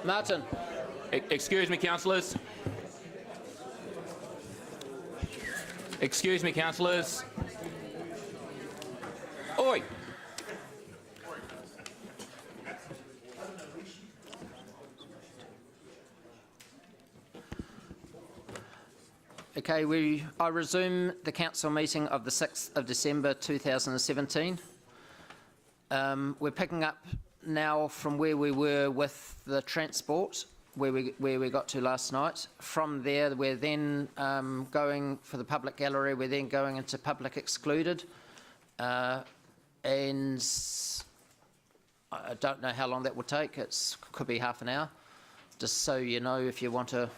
Martin. Excuse me, councillors. Excuse me, councillors. Oi! Okay, I resume the council meeting of the 6th of December 2017. We're picking up now from where we were with the transport, where we got to last night. From there, we're then going for the public gallery. We're then going into public excluded, and I don't know how long that will take. It could be half an hour, just so you know if you want to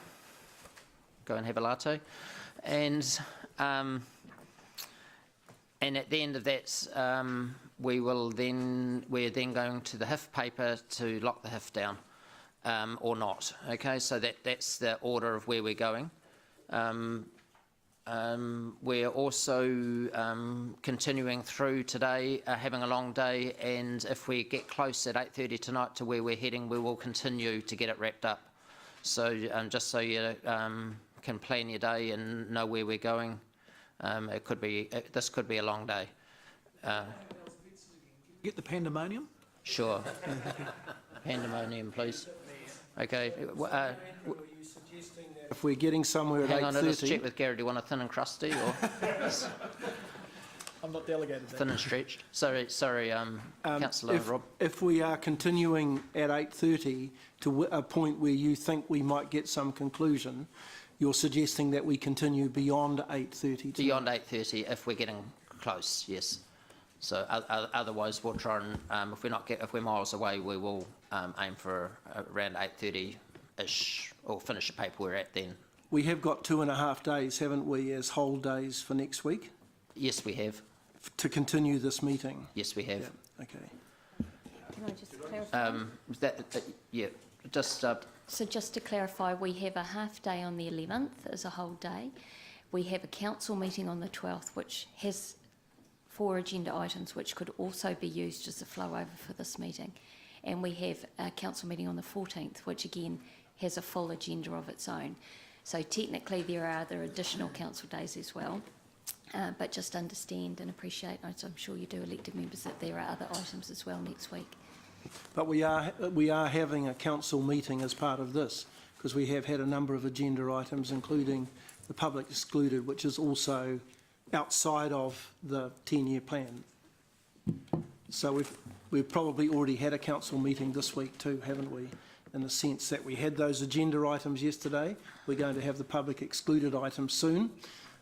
go and have a latte. And at the end of that, we're then going to the HIF paper to lock the HIF down, or not. Okay, so that's the order of where we're going. We're also continuing through today, having a long day, and if we get close at 8:30 tonight to where we're heading, we will continue to get it wrapped up. So just so you can plan your day and know where we're going, this could be a long day. Get the pandemonium? Sure. Pandemonium, please. Okay. If we're getting somewhere at 8:30... Hang on, I'll just check with Gary. Do you want a thin and crusty or I'm not delegated that. thin and stretched? Sorry, Councillor Rob. If we are continuing at 8:30 to a point where you think we might get some conclusion, you're suggesting that we continue beyond 8:30? Beyond 8:30, if we're getting close, yes. So otherwise, we'll try and if we're miles away, we will aim for around 8:30-ish, or finish the paper we're at then. We have got 2.5 days, haven't we, as whole days for next week? Yes, we have. To continue this meeting? Yes, we have. Yeah. Okay. Can I just clarify? Yeah, just... So just to clarify, we have a half day on the 11th as a whole day. We have a council meeting on the 12th, which has 4 agenda items, which could also be used as a flow over for this meeting. And we have a council meeting on the 14th, which again has a full agenda of its own. So technically there are other additional council days as well. But just understand and appreciate, as I'm sure you do, elected members, that there are other items as well next week. But we are having a council meeting as part of this, because we have had a number of agenda items, including the public excluded, which is also outside of the 10-year plan. So we've probably already had a council meeting this week too, haven't we? In the sense that we had those agenda items yesterday. We're going to have the public excluded items soon,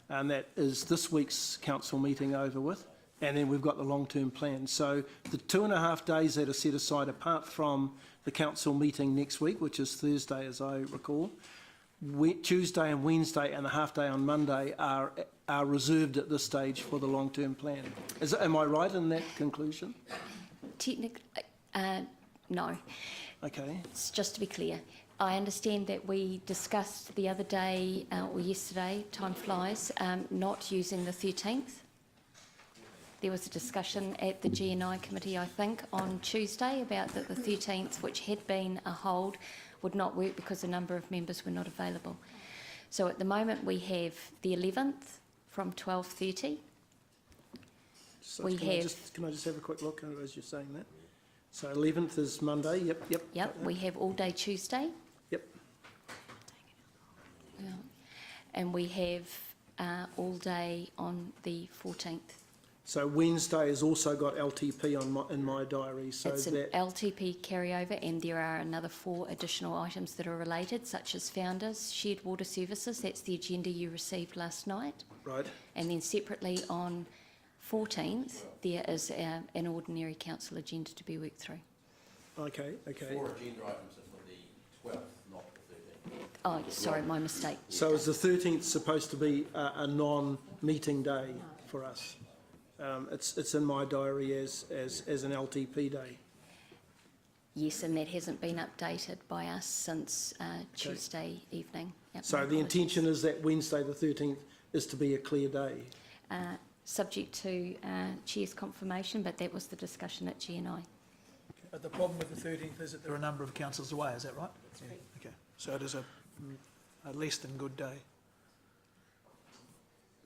and that is this week's council meeting over with. And then we've got the long-term plan. So the 2.5 days that are set aside, apart from the council meeting next week, which is Thursday, as I recall, Tuesday and Wednesday and a half day on Monday are reserved at this stage for the long-term plan. Am I right in that conclusion? Technically, no. Okay. It's just to be clear, I understand that we discussed the other day, or yesterday, time flies, not using the 13th. There was a discussion at the GNI committee, I think, on Tuesday about that the 13th, which had been a hold, would not work because a number of members were not available. So at the moment we have the 11th from 12:30. So can I just have a quick look as you're saying that? So 11th is Monday, yep. Yep, we have all day Tuesday. Yep. And we have all day on the 14th. So Wednesday has also got LTP in my diary. So it's an LTP carryover, and there are another 4 additional items that are related, such as Founders, Shared Water Services. That's the agenda you received last night. Right. And then separately on 14th, there is an ordinary council agenda to be worked through. Okay. 4 agenda items are for the 12th, not the 13th. Oh, sorry, my mistake. So is the 13th supposed to be a non-meeting day for us? It's in my diary as an LTP day. Yes, and that hasn't been updated by us since Tuesday evening. Yep, so the intention is that Wednesday the 13th is to be a clear day? Subject to Chair's confirmation, but that was the discussion at GNI. But the problem with the 13th is that there are a number of councillors away, is that right? That's right. Okay, so it is a less than good day.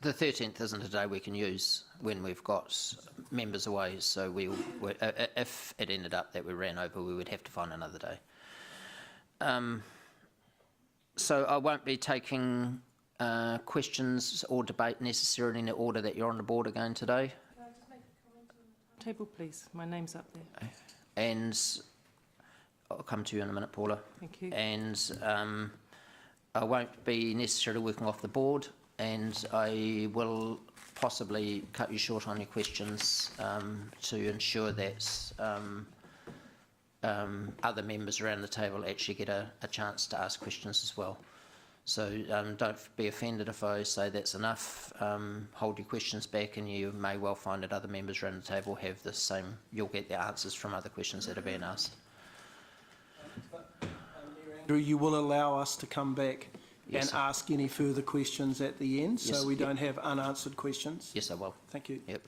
The 13th isn't a day we can use when we've got members away, so if it ended up that we ran over, we would have to find another day. So I won't be taking questions or debate necessarily in the order that you're on the board again today. Can I just make a comment on the table, please? My name's up there. And I'll come to you in a minute, Paula. Thank you. And I won't be necessarily working off the board, and I will possibly cut you short on your questions to ensure that other members around the table actually get a chance to ask questions as well. So don't be offended if I say that's enough. Hold your questions back, and you may well find that other members around the table have the same. You'll get the answers from other questions that are being asked. Andrew, you will allow us to come back Yes, and sir. ask any further questions at the end, Yes, so we yep. don't have unanswered questions? Yes, I will. Thank you. Yep.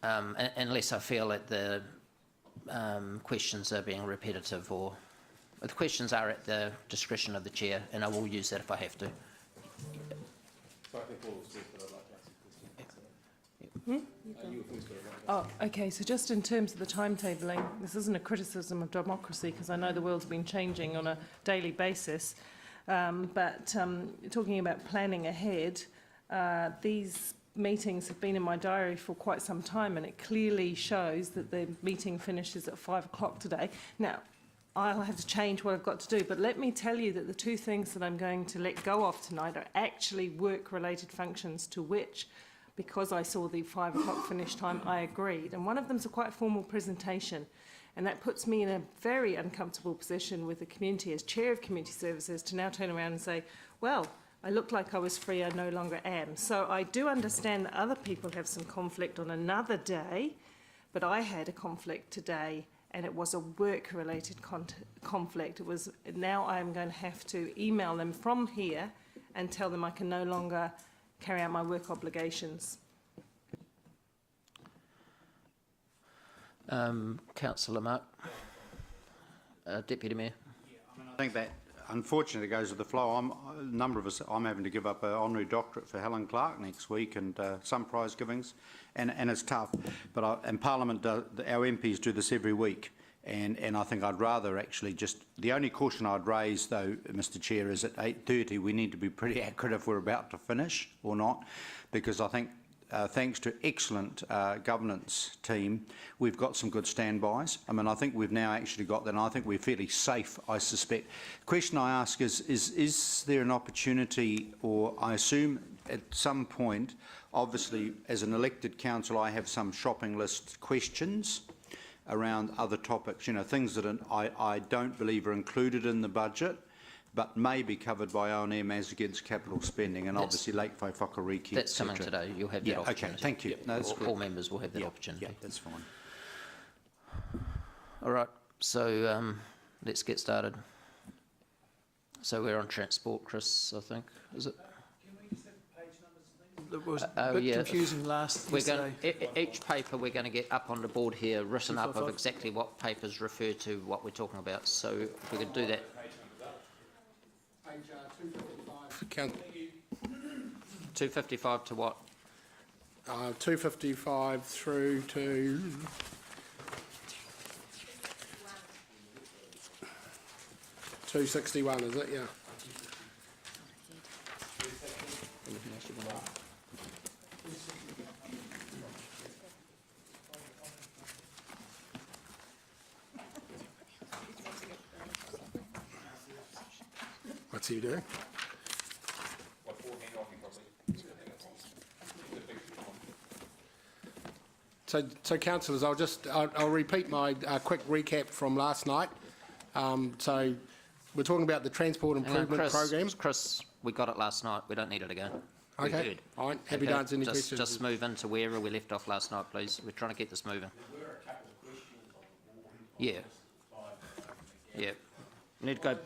Unless I feel that the questions are being repetitive, or the questions are at the discretion of the chair, and I will use that if I have to. So I think all was good, but I'd like to ask a question. You were first, but I'd like to Oh, okay, so just in terms of the timetabling, this isn't a criticism of democracy, because I know the world's been changing on a daily basis, but talking about planning ahead, these meetings have been in my diary for quite some time, and it clearly shows that the meeting finishes at 5 o'clock today. Now, I'll have to change what I've got to do, but let me tell you that the two things that I'm going to let go of tonight are actually work-related functions, to which, because I saw the 5 o'clock finish time, I agreed. And one of them is a quite formal presentation, and that puts me in a very uncomfortable position with the community as Chair of Community Services to now turn around and say, well, I looked like I was free, I no longer am. So I do understand that other people have some conflict on another day, but I had a conflict today, and it was a work-related conflict. It was, now I'm going to have to email them from here and tell them I can no longer carry out my work obligations. Councillor Mark, Deputy Mayor. I think that unfortunately goes with the flow. A number of us, I'm having to give up an honorary doctorate for Helen Clark next week, and some prize givings, and it's tough. But and Parliament, our MPs do this every week, and I think I'd rather actually just, the only caution I'd raise though, Mr Chair, is at 8:30 we need to be pretty accurate if we're about to finish or not, because I think thanks to excellent governance team, we've got some good standbys. I mean, I think we've now actually got that, and I think we're fairly safe, I suspect. The question I ask is there an opportunity, or I assume at some point, obviously as an elected council I have some shopping list questions around other topics, you know, things that I don't believe are included in the budget, but may be covered by O&M as against capital spending, and obviously Lake Whaiwhakariki, That's coming today. You'll have that opportunity. Okay, thank you. No, that's all members will have that opportunity. Yeah, that's fine. All right, so let's get started. So we're on transport, Chris, I think, is it? Can we just have page numbers, please? It was a bit yeah. confusing yesterday. Each paper we're going to get up on the board here, written up of 255. exactly what papers refer to what we're talking about. So if we could do that. Page 255. 255 to what? 255 through to 261, is it? Yeah. What's he doing? So councillors, I'll repeat my quick recap from last night. So we're talking about the transport Hang on, improvement program. Chris, we got it last night. We don't need it again. We Okay, heard. all right. Happy to answer any questions. Just move into where we left off last night, please. We're trying to get this moving. Yeah. Yeah. We need to go.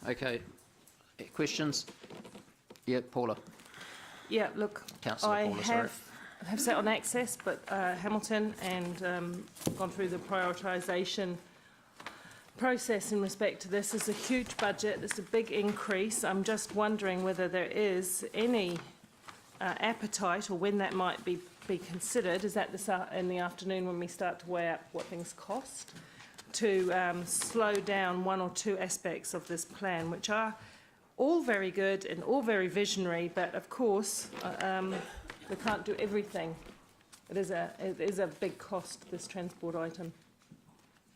Okay. Questions? Yeah, Paula. Yeah, look, Councillor I Paulus, have sat on Access, but Hamilton, and gone through the prioritisation process in respect to this. It's a huge budget, it's a big increase. I'm just wondering whether there is any appetite, or when that might be considered. Is that in the afternoon when we start to weigh up what things cost, to slow down one or two aspects of this plan, which are all very good and all very visionary, but of course we can't do everything. It is a big cost, this transport item.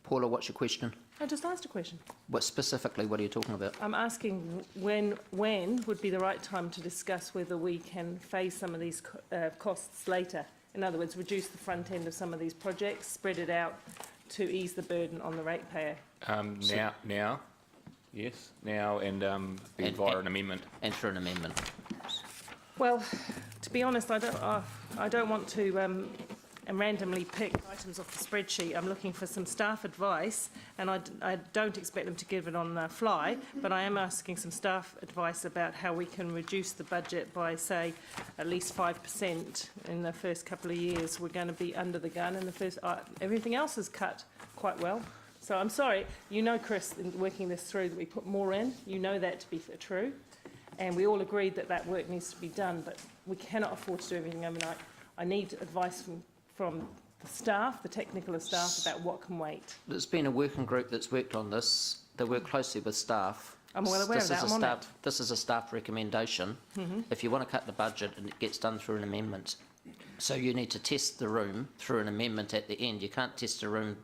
Paula, what's your question? I just asked a question. What specifically, what are you talking about? I'm asking when would be the right time to discuss whether we can phase some of these costs later. In other words, reduce the front end of some of these projects, spread it out to ease the burden on the ratepayer. Now, yes, now, and via an amendment. And through an amendment. Well, to be honest, I don't want to randomly pick items off the spreadsheet. I'm looking for some staff advice, and I don't expect them to give it on the fly, but I am asking some staff advice about how we can reduce the budget by, say, at least 5% in the first couple of years. We're going to be under the gun in the first... everything else is cut quite well. So I'm sorry, you know, Chris, in working this through, that we put more in. You know that to be true. And we all agreed that that work needs to be done, but we cannot afford to do everything overnight. I need advice from the staff, the technical staff, about what can wait. There's been a working group that's worked on this. They work closely with staff. I'm well aware of that. I'm on it. This is a staff recommendation. If you want to cut the budget, and it gets done through an amendment. So you need to test the room through an amendment at the end. You can't test the room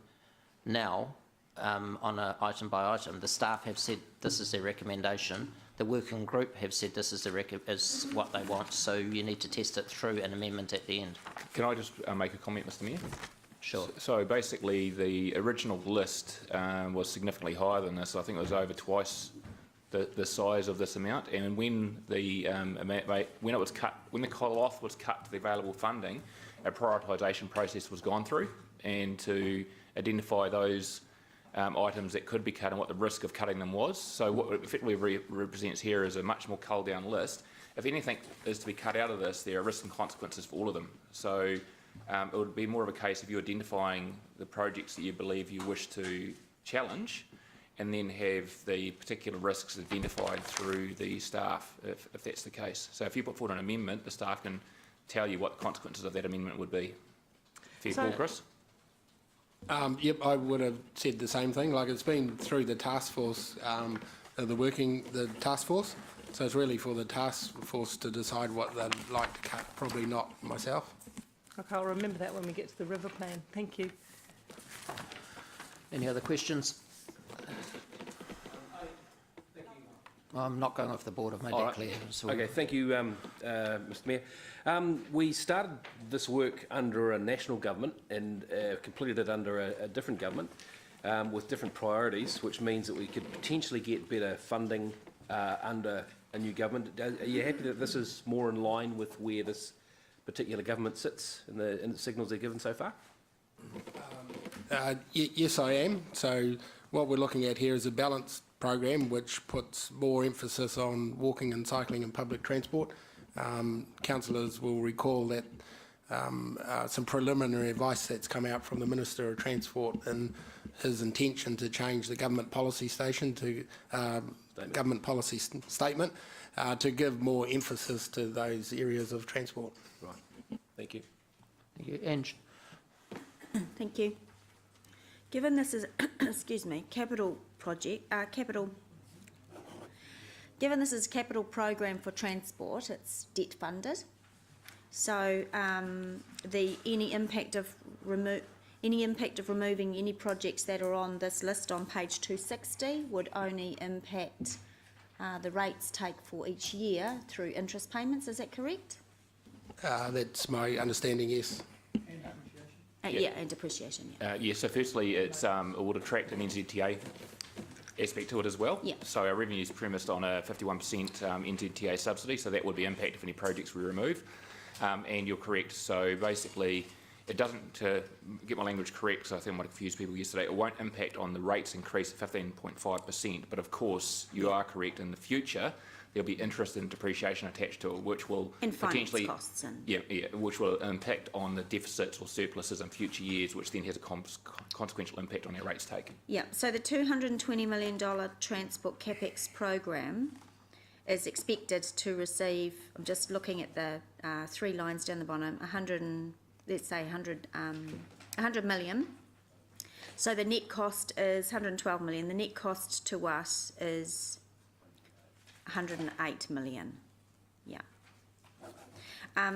now on an item by item. The staff have said this is their recommendation. The working group have said this is what they want, so you need to test it through an amendment at the end. Can I just make a comment, Mr Mayor? Sure. So basically, the original list was significantly higher than this. I think it was over twice the size of this amount. And when the when the call-off was cut to the available funding, a prioritisation process was gone through, and to identify those items that could be cut and what the risk of cutting them was. So what it effectively represents here is a much more culled down list. If anything is to be cut out of this, there are risks and consequences for all of them. So it would be more of a case of you identifying the projects that you believe you wish to challenge, and then have the particular risks identified through the staff, if that's the case. So if you put forward an amendment, the staff can tell you what the consequences of that amendment would be. Fair call, Chris? Yep, I would have said the same thing. Like, it's been through the task force, the task force. So it's really for the task force to decide what they'd like to cut. Probably not myself. Okay, I'll remember that when we get to the river plan. Thank you. Any other questions? I'm not going off the board. I've made that clear. So Okay, thank you, Mr Mayor. We started this work under a national government and completed it under a different government with different priorities, which means that we could potentially get better funding under a new government. Are you happy that this is more in line with where this particular government sits and the signals they've given so far? Yes, I am. So what we're looking at here is a balanced program which puts more emphasis on walking and cycling and public transport. Councillors will recall that some preliminary advice that's come out from the Minister of Transport and his intention to change the government policy statement to give more emphasis to those areas of transport. Right. Thank you. Thank you. Ange. Thank you. Given this is, excuse me, capital program for transport, it's debt funded. So any impact of removing any projects that are on this list on page 260 would only impact the rates take for each year through interest payments. Is that correct? That's my understanding, yes. Yeah, and depreciation. Yeah, so firstly, it would attract an NZTA aspect to it as well. Yeah. So our revenue is premised on a 51% NZTA subsidy, so that would be impacted if any projects we remove. And you're correct, so basically it doesn't, to get my language correct, because I think I might have confused people yesterday, it won't impact on the rates increase of 15.5%, but of course you are correct, in the future there'll be interest and depreciation attached to it, which will And finance potentially, costs and... which will impact on the deficits or surpluses in future years, which then has a consequential impact on our rates taken. Yeah, so the $220 million transport capex program is expected to receive, I'm just looking at the 3 lines down the bottom, 100 million. So the net cost is 112 million. The net cost to us is 108 million. Yeah.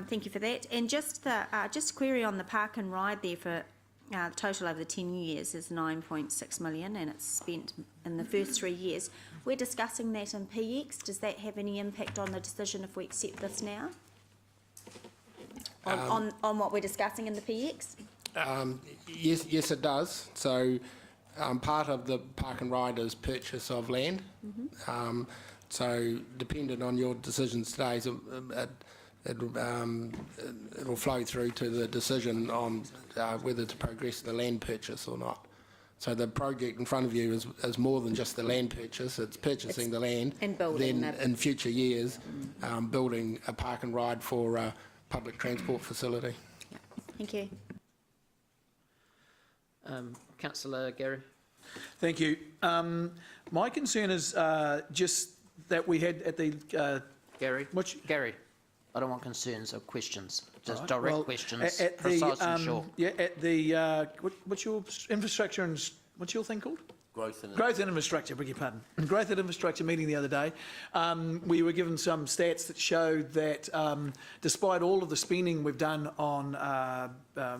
Thank you for that. And just the just query on the park and ride there for the total over the 10 years is 9.6 million, and it's spent in the first 3 years. We're discussing that in PX. Does that have any impact on the decision if we accept this now? On what we're discussing in the PX? Yes, it does. So part of the park and ride is purchase of land. So dependent on your decisions today, it'll flow through to the decision on whether to progress the land purchase or not. So the project in front of you is more than just the land purchase. It's purchasing the land, and building then in future years, building a park and ride for a public transport facility. Yeah. Thank you. Councillor Gary. Thank you. My concern is just that we had at the... Gary, Gary, I don't want concerns or questions, just direct questions, precise and short. Yeah, at the, what's your infrastructure and, what's your thing called? Growth and infrastructure, beg your pardon. Growth and infrastructure meeting the other day. We were given some stats that showed that despite all of the spending we've done on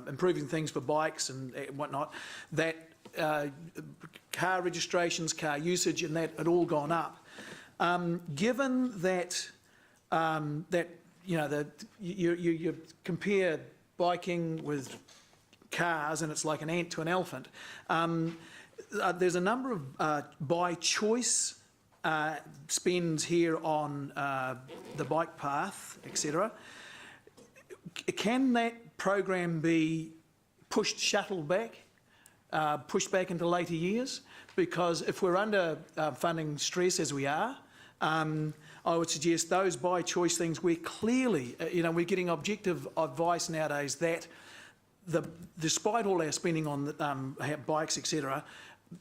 improving things for bikes and whatnot, that car registrations, car usage and that had all gone up. Given that, you know, that you compare biking with cars and it's like an ant to an elephant, there's a number of by choice spends here on the bike path, etc. Can that program be shuttled back, pushed back into later years? Because if we're under funding stress as we are, I would suggest those by choice things where clearly, you know, we're getting objective advice nowadays that despite all our spending on bikes, etc.,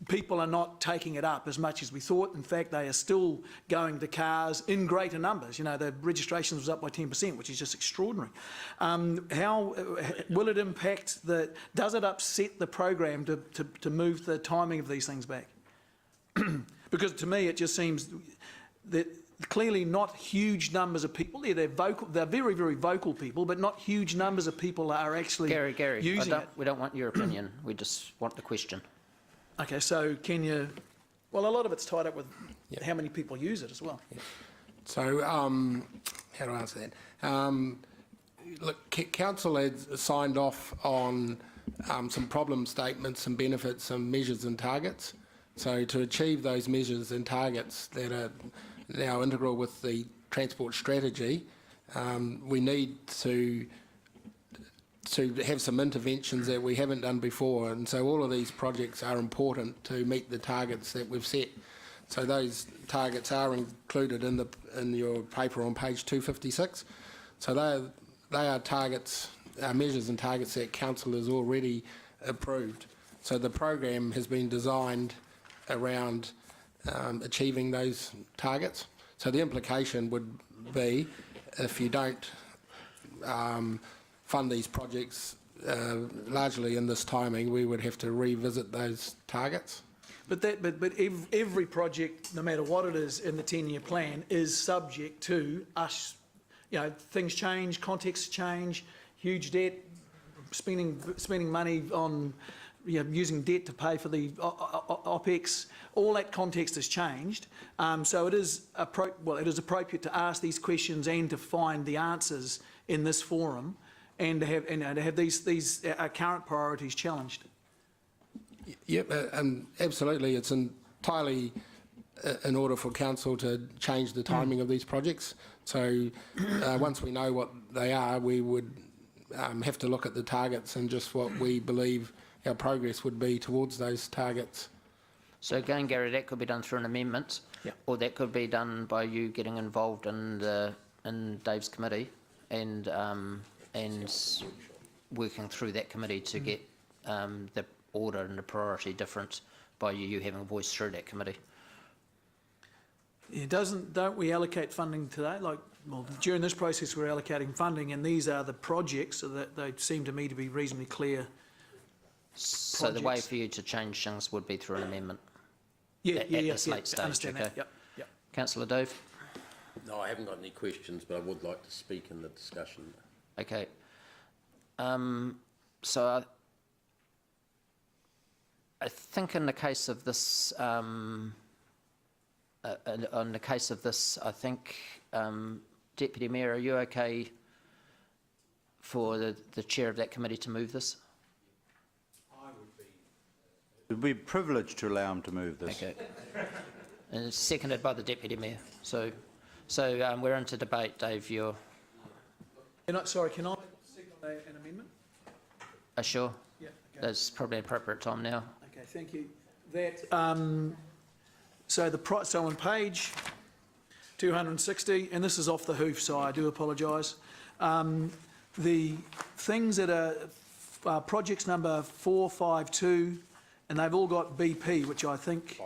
people are not taking it up as much as we thought. In fact, they are still going to cars in greater numbers. You know, the registrations was up by 10%, which is just extraordinary. How will it impact does it upset the program to move the timing of these things back? Because to me, it just seems that clearly not huge numbers of people there. They're vocal. They're very, very vocal people, but not huge numbers of people are actually Gary, using it. we don't want your opinion. We just want the question. Okay, so can you... Well, a lot of it's tied up with how many people use it as well. Yeah. So, how do I answer that? Look, Council has signed off on some problem statements, some benefits, some measures and targets. So to achieve those measures and targets that are now integral with the transport strategy, we need to have some interventions that we haven't done before, and so all of these projects are important to meet the targets that we've set. So those targets are included in your paper on page 256. So they are targets, measures and targets that Council has already approved. So the program has been designed around achieving those targets. So the implication would be if you don't fund these projects largely in this timing, we would have to revisit those targets. But every project, no matter what it is in the 10-year plan, is subject to us. You know, things change, contexts change, huge debt, spending money on, you know, using debt to pay for the OPEX. All that context has changed. So it is appropriate to ask these questions and to find the answers in this forum, and to have these current priorities challenged. Yep, and absolutely, it's entirely in order for Council to change the timing of these projects. So once we know what they are, we would have to look at the targets and just what we believe our progress would be towards those targets. So again, Gary, that could be done through an amendment. Yeah. Or that could be done by you getting involved in Dave's committee and working through that committee to get the order and the priority different by you having a voice through that committee. Yeah, don't we allocate funding today? Like, well, during this process, we're allocating funding, and these are the projects, so that they seem to me to be reasonably clear. So the way for you to change things would be through an amendment. Yeah, at this late stage, understand okay. that. Yep, yep. Councillor Dove? No, I haven't got any questions, but I would like to speak in the discussion. Okay. So I think in the case of this, on the case of this, I think, Deputy Mayor, are you okay for the chair of that committee to move this? It would be a privilege to allow him to move this. Okay. And it's seconded by the Deputy Mayor. So we're into debate, Dave. You're Sorry, can I second an amendment? sure? Yeah. Okay. That's probably an appropriate time now. Okay, thank you. That so on page 260, and this is off the hoof, so I do apologise. The things that are projects number 452, and they've all got BP, which I think,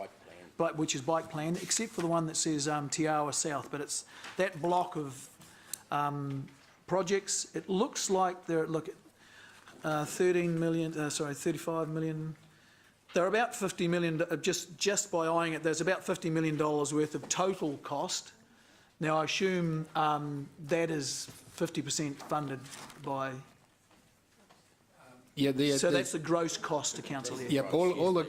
which is bike plan, except for the one that says Te Awa South. But it's that block of projects. It looks like they're 13 million. 35 million. They're about 50 million. Just by eyeing it, there's about $50 million worth of total cost. Now I assume that is 50% funded by. Yeah, So that's the gross cost to council here. Yep, all the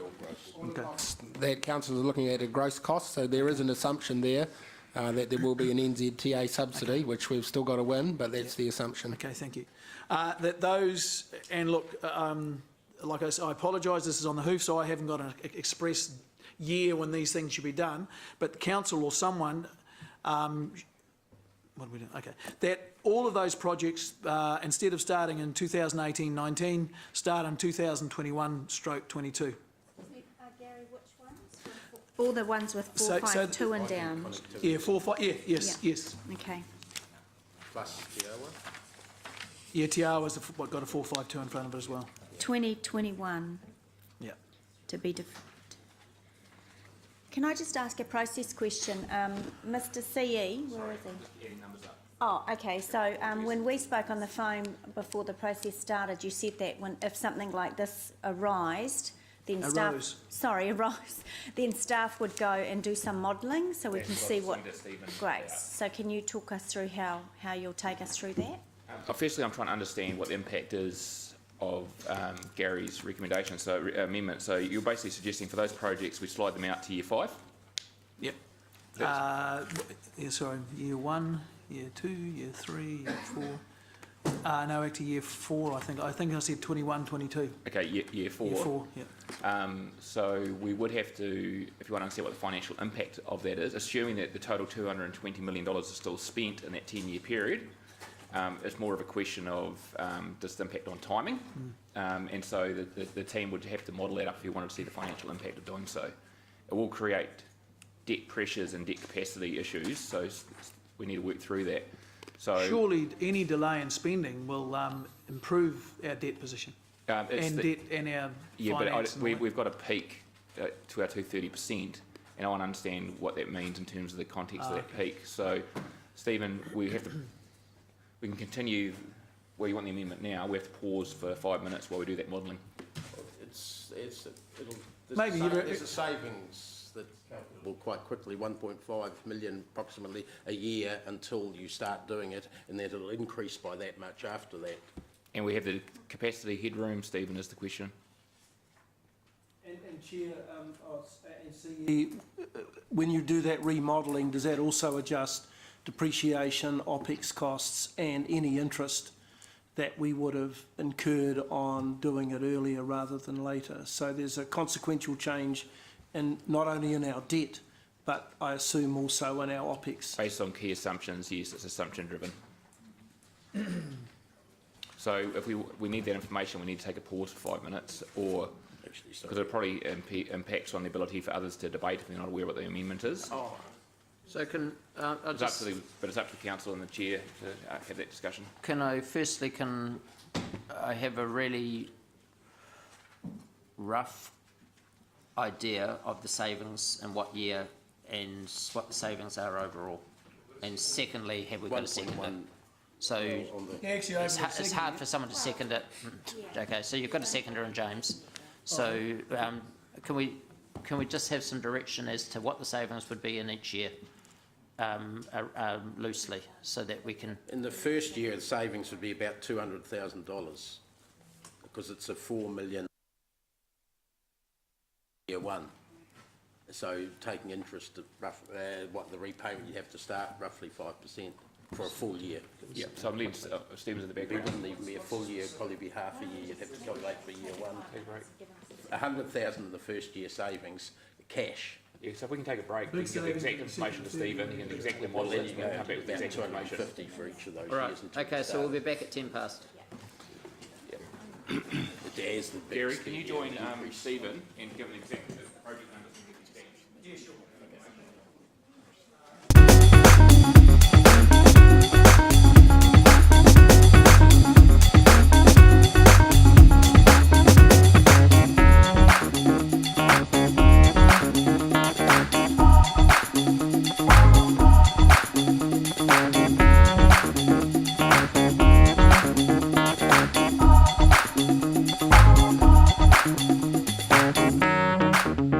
that council is looking at a gross cost, so there is an assumption there that there will be an NZTA subsidy, which we've still got to win, but that's the assumption. Okay, thank you. That those, and look, like I said, I apologise, this is on the hoof, so I haven't got an express year when these things should be done, but the council or someone, what are we doing? Okay. That all of those projects, instead of starting in 2018-19, start in 2021/22. Gary, which ones? All the ones with 452 and down. Yeah, 4, 5, yeah, yes, Yeah. yes. Okay. Plus Te Awa? Yeah, Te Awa's got a 452 in front of it as well. 2021 Yeah. to be Can I just ask a process question? Mr. CE, where is he? Oh, okay. So when we spoke on the phone before the process started, you said that if something like this arose, then then staff would go and do some modelling so we can see what. Great. So can you talk us through how you'll take us through that? Firstly, I'm trying to understand what the impact is of Gary's recommendation, so amendment. So you're basically suggesting for those projects we slide them out to year 5? Yep. Yeah, sorry, year 1, year 2, year 3, year 4. No, actually year 4, I think I said 21, 22. Okay, year 4. Year 4, yeah. So we would have to, if you want to understand what the financial impact of that is, assuming that the total $220 million is still spent in that 10-year period, it's more of a question of just impact on timing, and so the team would have to model that up if you wanted to see the financial impact of doing so. It will create debt pressures and debt capacity issues, so we need to work through that. So surely any delay in spending will improve our debt position and our finance. But we've got a peak to our 230%, and I want to understand what that means in terms of the context of that peak. So, Stephen, we can continue where you want the amendment now. We have to pause for 5 minutes while we do that modelling. There's a savings that will quite quickly, 1.5 million approximately a year until you start doing it, and then it'll increase by that much after that. And we have the capacity headroom, Stephen, is the question. And Chair, when you do that remodelling, does that also adjust depreciation, OPEX costs and any interest that we would have incurred on doing it earlier rather than later? So there's a consequential change in not only in our debt, but I assume also in our OPEX. Based on key assumptions, yes, it's assumption driven. So if we need that information, we need to take a pause for 5 minutes, or actually. Because it probably impacts on the ability for others to debate if they're not aware what the amendment is. So can, I'll It's up just, to but it's up to the council and the chair to have that discussion. can I have a really rough idea of the savings in what year and what the savings are overall? And secondly, have we got a second it? So it's hard for someone to second it. Okay, so you've got a seconder in James. So can we just have some direction as to what the savings would be in each year, loosely, so that we can... In the first year, the savings would be about $200,000 because it's a $4 million year one. So taking interest, at what the repayment you have to start, roughly 5% for a full year. Yeah, so I'm leaving Stevens in the It background. wouldn't even be a full year, it'd probably be half a year. You'd have to calculate for year one. 100,000 in the first year savings, cash. Yeah, so if we can take a break, we can give the exact information to Stephen, he can exactly model it, and come back with the About exact information. 250 for each of those All right, years. until okay, you so we'll start. be back at 10 past. There's the big Gary, can you join increase. Stephen and give an exact project numbers and get these things? Yeah, sure. Thank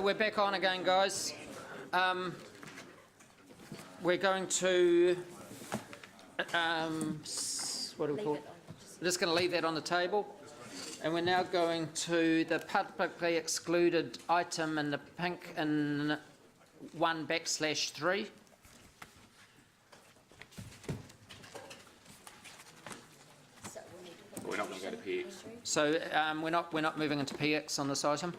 we're back on again, guys. We're going to, what do we call it? We're just going to leave that on the table. And we're now going to the publicly excluded item in the pink in 1/3. We're not going to go to PX. So we're not moving into PX on this item.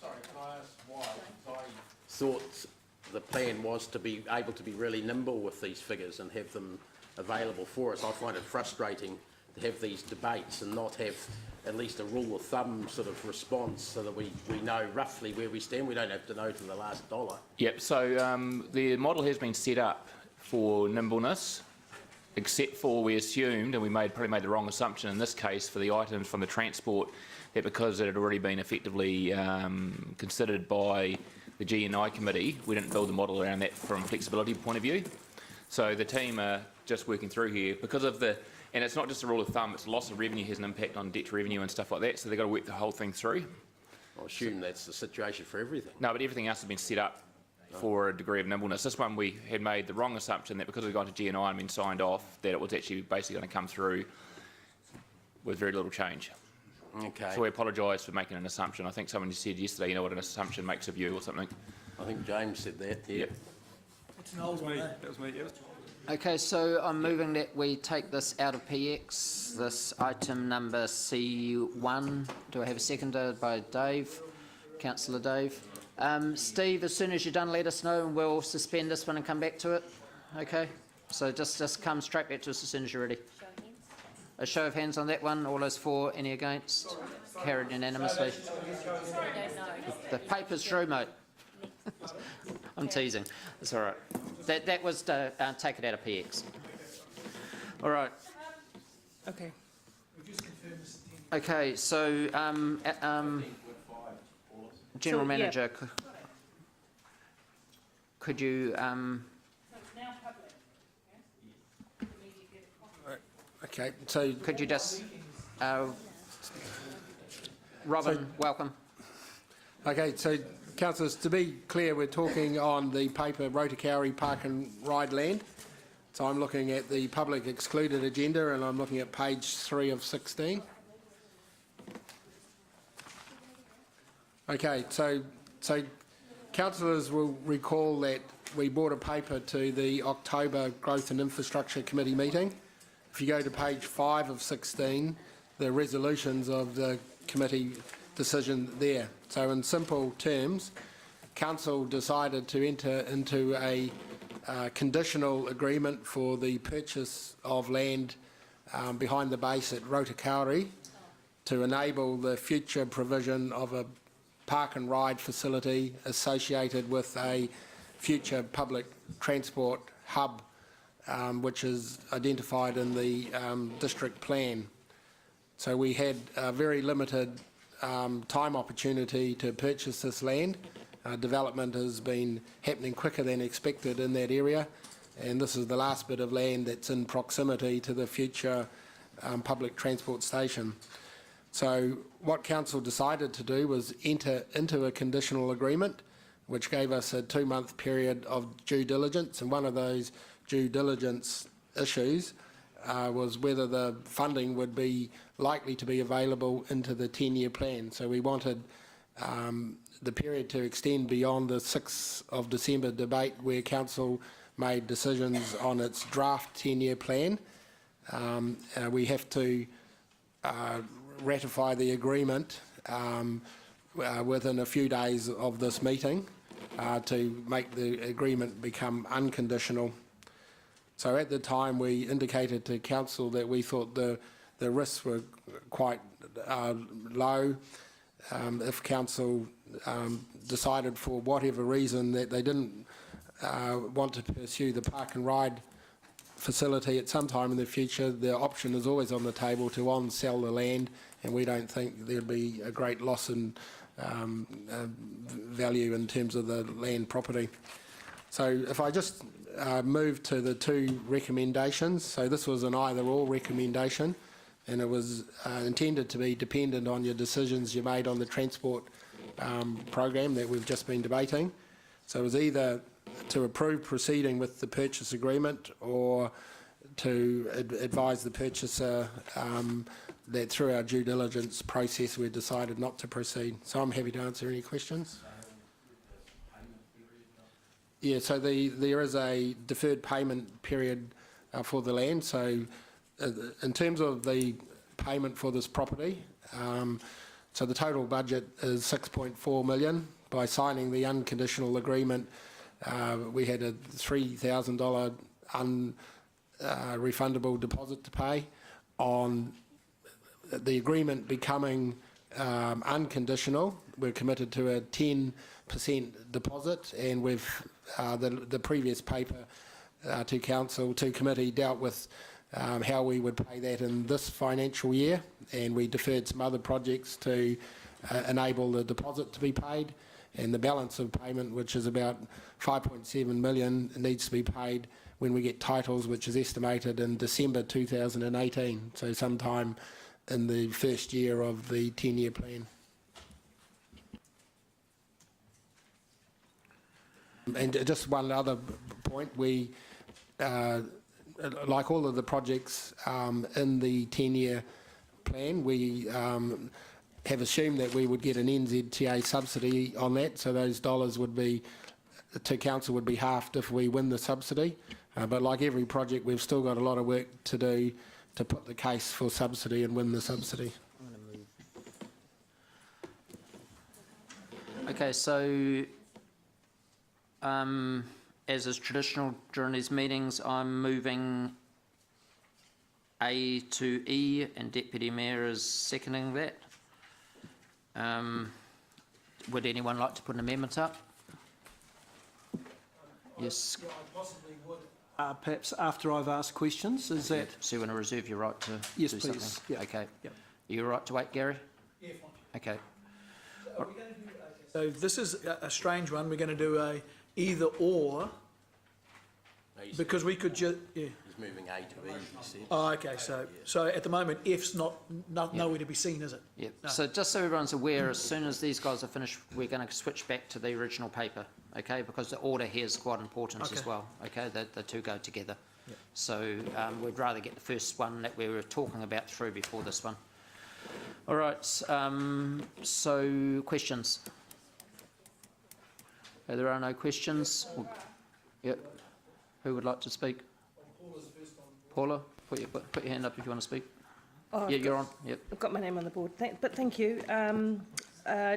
Sorry, can I ask why? I thought the plan was to be able to be really nimble with these figures and have them available for us. I find it frustrating to have these debates and not have at least a rule of thumb sort of response so that we know roughly where we stand. We don't have to know to the last dollar. Yep, so the model has been set up for nimbleness, except for we assumed, and we probably made the wrong assumption in this case for the items from the transport, that because it had already been effectively considered by the G&I committee, we didn't build the model around that from a flexibility point of view. So the team are just working through here because of the, and it's not just a rule of thumb, it's loss of revenue has an impact on debt to revenue and stuff like that, so they've got to work the whole thing through. I assume that's the situation for everything. No, but everything else has been set up for a degree of nimbleness. This one we had made the wrong assumption that because we've gone to G&I and been signed off, that it was actually basically going to come through with very little change. Okay. So we apologise for making an assumption. I think someone said yesterday, you know what an assumption makes of you or something. I think James said that, yeah. Yep. It's an old one, eh? Okay, so I'm moving that we take this out of PX, this item number C1. Do I have a seconder by Dave, Councillor Dave? Steve, as soon as you're done, let us know and we'll suspend this one and come back to it. Okay, so just come straight back to us as soon as you're ready. A show of hands on that one. All those for, any against? Carried unanimously. The paper's through, mate. I'm teasing. That's all right. That was to take it out of PX. All right. Okay. Okay, so General So, yeah. Manager, could you Okay, so could you just Robin, welcome. okay, so councillors, to be clear, we're talking on the paper Rotokauri Park and Ride land. So I'm looking at the public excluded agenda and I'm looking at page 3 of 16. Okay, so councillors will recall that we brought a paper to the October Growth and Infrastructure Committee meeting. If you go to page 5 of 16, the resolutions of the committee decision there. So in simple terms, council decided to enter into a conditional agreement for the purchase of land behind the base at Rotokauri to enable the future provision of a park and ride facility associated with a future public transport hub, which is identified in the district plan. So we had a very limited time opportunity to purchase this land. Development has been happening quicker than expected in that area, and this is the last bit of land that's in proximity to the future public transport station. So what council decided to do was enter into a conditional agreement which gave us a 2-month period of due diligence, and one of those due diligence issues was whether the funding would be likely to be available into the 10-year plan. So we wanted the period to extend beyond the 6th of December debate where council made decisions on its draft 10-year plan. We have to ratify the agreement within a few days of this meeting to make the agreement become unconditional. So at the time we indicated to council that we thought the risks were quite low. If council decided for whatever reason that they didn't want to pursue the park and ride facility at some time in the future, the option is always on the table to on-sell the land, and we don't think there'd be a great loss in value in terms of the land property. So if I just move to the 2 recommendations, so this was an either-or recommendation, and it was intended to be dependent on your decisions you made on the transport program that we've just been debating. So it was either to approve proceeding with the purchase agreement or to advise the purchaser that through our due diligence process we decided not to proceed. So I'm happy to answer any questions. Yeah, so there is a deferred payment period for the land. So in terms of the payment for this property, so the total budget is $6.4 million. By signing the unconditional agreement, we had a $3,000 refundable deposit to pay. On the agreement becoming unconditional, we're committed to a 10% deposit, and we've the previous paper to council, to committee, dealt with how we would pay that in this financial year, and we deferred some other projects to enable the deposit to be paid, and the balance of payment, which is about $5.7 million, needs to be paid when we get titles, which is estimated in December 2018, so sometime in the first year of the 10-year plan. And just one other point, we, like all of the projects in the 10-year plan, we have assumed that we would get an NZTA subsidy on that, so those dollars would be, to council, would be halved if we win the subsidy. But like every project, we've still got a lot of work to do to put the case for subsidy and win the subsidy. Okay, so as is traditional during these meetings, I'm moving A to E, and Deputy Mayor is seconding that. Would anyone like to put an amendment up? Yes. Yeah, I possibly would. Perhaps after I've asked questions, is that? So you want to reserve your right to Yes, do please. something? Yeah. Okay. Yep. Are you all right to wait, Gary? Yeah, fine. Okay. So, are we going to do, so this is a strange one. We're going to do a either or, because we could just, yeah. He's moving A to E, he said. Oh, okay, so at the moment, F's nowhere to be seen, is it? Yeah. No. So just so everyone's aware, as soon as these guys are finished, we're going to switch back to the original paper, okay? Because the order here is quite important as Okay. well, okay? The two go together. Yep. So we'd rather get the first one that we were talking about through before this one. All right, so questions? There are no questions? Yep. Who would like to speak? Paula, put your hand up if you want to speak. Oh, Yeah, you're on. Yep. I've got my name on the board, but thank you.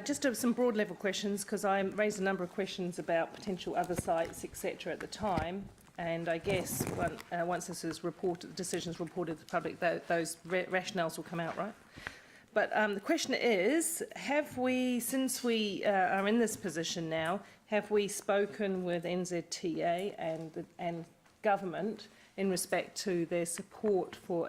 Just some broad level questions, because I raised a number of questions about potential other sites, etc. at the time, and I guess once this is reported, the decisions reported to the public, those rationales will come out, right? But the question is, have we, since we are in this position now, have we spoken with NZTA and government in respect to their support for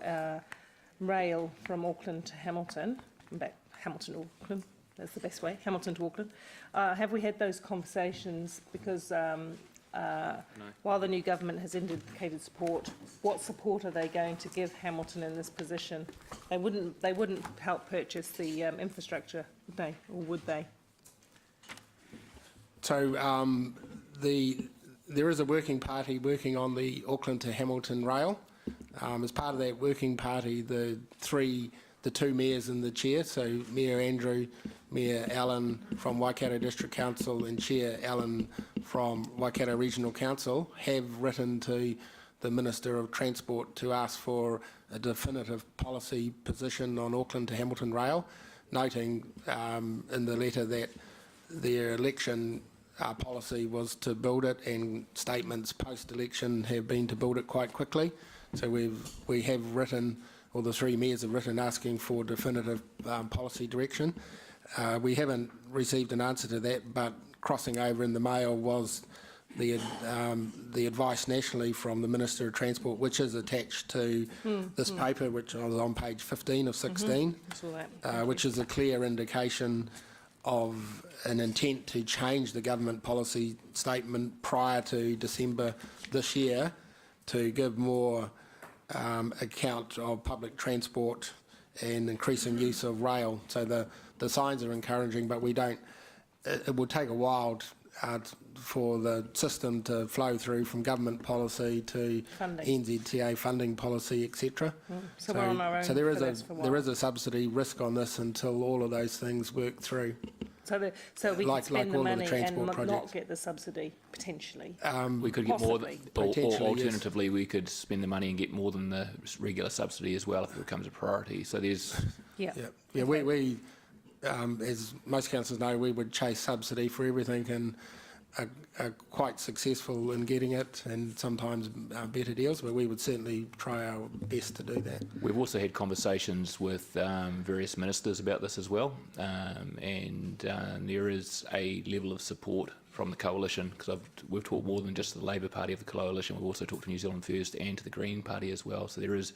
rail from Auckland to Hamilton, and back Hamilton to Auckland, that's the best way, Hamilton to Auckland? Have we had those conversations? Because while the new government has indicated support, what support are they going to give Hamilton in this position? They wouldn't help purchase the infrastructure, would they, or would they? So there is a working party working on the Auckland to Hamilton rail. As part of that working party, the two mayors and the chair, so Mayor Andrew, Mayor Allen from Waikato District Council and Chair Allen from Waikato Regional Council, have written to the Minister of Transport to ask for a definitive policy position on Auckland to Hamilton rail, noting in the letter that their election policy was to build it, and statements post-election have been to build it quite quickly. So we have written, or the three mayors have written, asking for definitive policy direction. We haven't received an answer to that, but crossing over in the mail was the advice nationally from the Minister of Transport, which is attached to this paper, which was on page 15 of 16, which is a clear indication of an intent to change the government policy statement prior to December this year to give more account of public transport and increasing use of rail. So the signs are encouraging, but we don't it will take a while for the system to flow through from government policy to Funding. NZTA funding policy, etc. So we're on our own So there for this for a while. there is a subsidy risk on this until all of those things work through. So we Like- could spend like the all of the money and transport not projects. get the subsidy, potentially. We could get more, Possibly. or Potentially, yes. alternatively, we could spend the money and get more than the regular subsidy as well if it becomes a priority. So there's, Yeah. Yeah, we as most councillors know, we would chase subsidy for everything and are quite successful in getting it, and sometimes better deals, but we would certainly try our best to do that. we've also had conversations with various ministers about this as well, and there is a level of support from the coalition, because we've talked more than just the Labour Party of the coalition, we've also talked to New Zealand First and to the Green Party as well, so there is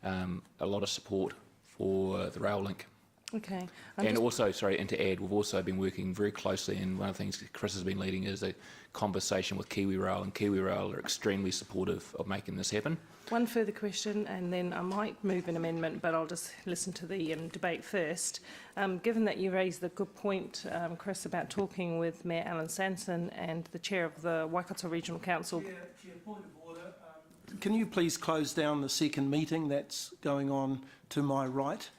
a lot of support for the rail link. Okay. And also, sorry, and to add, we've also been working very closely, and one of the things Chris has been leading is a conversation with Kiwi Rail, and Kiwi Rail are extremely supportive of making this happen. One further question, and then I might move an amendment, but I'll just listen to the debate first. Given that you raised the good point, Chris, about talking with Mayor Alan Sanson and the chair of the Waikato Regional Council. Chair, point of order. Can you please close down the second meeting that's going on to my right?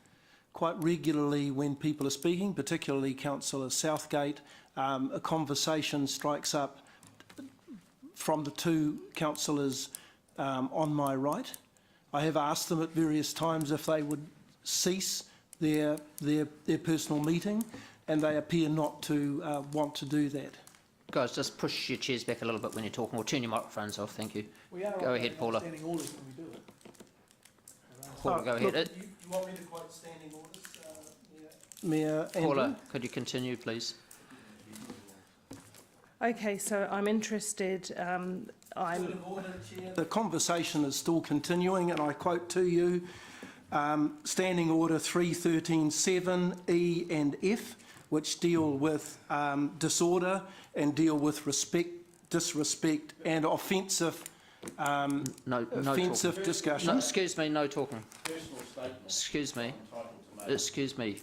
Quite regularly when people are speaking, particularly Councillor Southgate, a conversation strikes up from the two councillors on my right. I have asked them at various times if they would cease their personal meeting, and they appear not to want to do that. Guys, just push your chairs back a little bit when you're talking, or turn your microphones off, thank you. Go ahead, Paula. Standing orders when we do it. Paula, go ahead. You want me to quote standing orders, Mayor Andrew? Paula, could you continue, please? Okay, so I'm interested. The conversation is still continuing, and I quote to you, Standing Order 313.7 E and F, which deal with disorder and deal with disrespect and offensive offensive talking. discussion. No, excuse me, no talking. Excuse me. Excuse me.